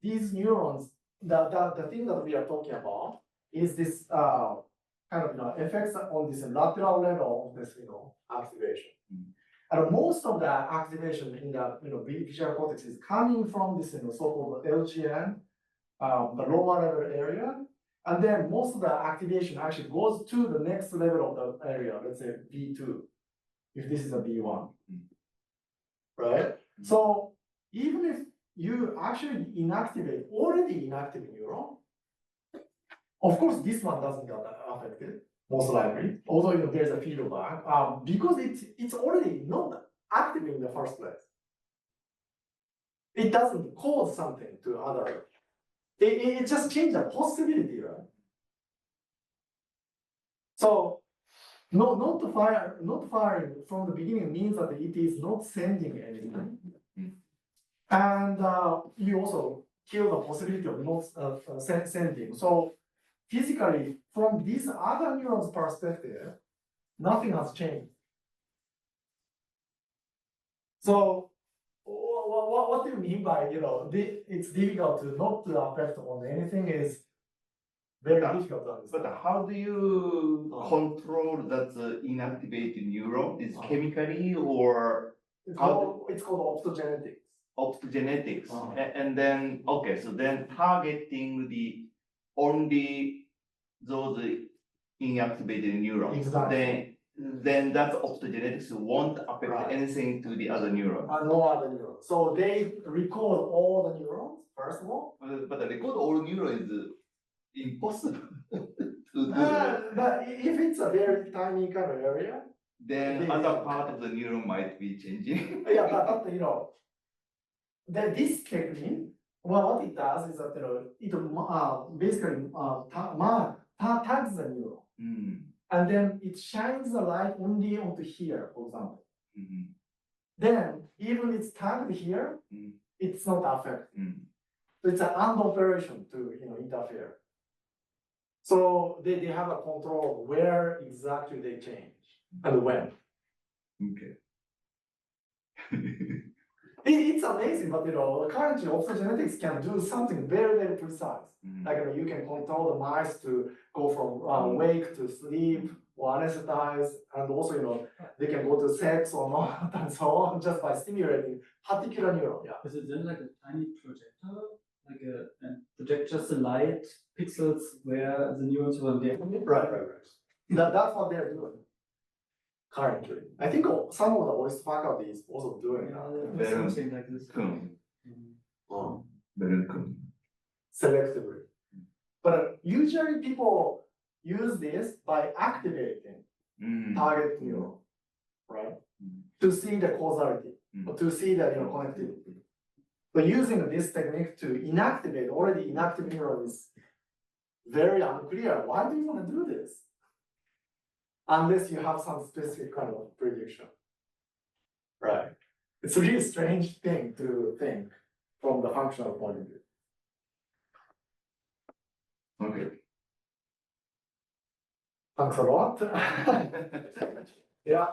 these neurons, the thing that we are talking about is this kind of effects on this lateral level of this activation. And most of the activation in the visual cortex is coming from this so-called LGN, the lower level area. And then most of the activation actually goes to the next level of the area, let's say B2, if this is a B1. Right? So even if you actually already inactive neuron, of course this one doesn't get affected, most likely, although there's a feedback, because it's already not active in the first place. It doesn't cause something to other. It just changed the possibility, right? So not firing from the beginning means that it is not sending anything. And you also kill the possibility of not sending. So physically, from this other neurons perspective, nothing has changed. So what do you mean by, it's difficult to not to affect on anything is very difficult to understand. But how do you control that inactivated neuron? Is chemically or it's called optogenetics. Optogenetics. And then, okay, so then targeting the only those inactivated neurons. Exactly. Then that optogenetics won't affect anything to the other neurons. No other neurons. So they record all the neurons, first of all. But the record all neurons is impossible to do. But if it's a very tiny kind of area, then other part of the neuron might be changing. Yeah, but this technique, well, what it does is that it basically tags the neuron, and then it shines the light only onto here, for example. Then even it's tagged here, it's not affected. So it's an AND operation to interfere. So they have a control where exactly they change and when. Okay. It's amazing, but currently optogenetics can do something very, very precise. Like you can control the mice to go from wake to sleep or anesthetize, and also they can go to sex or not, and so on, just by stimulating particular neuron. Yeah. Is it then like a tiny projector and project just the light pixels where the neurons were there. Right. That's what they're doing currently. I think some of the OIST faculty is also doing that. Something like this. Very cool. Selectively. But usually people use this by activating target neuron, right? To see the causality, or to see the connectivity. But using this technique to inactivate already inactive neuron is very unclear. Why do you want to do this? Unless you have some specific kind of prediction. Right. It's a really strange thing to think from the functional point of view. Okay. Thanks a lot. Yeah.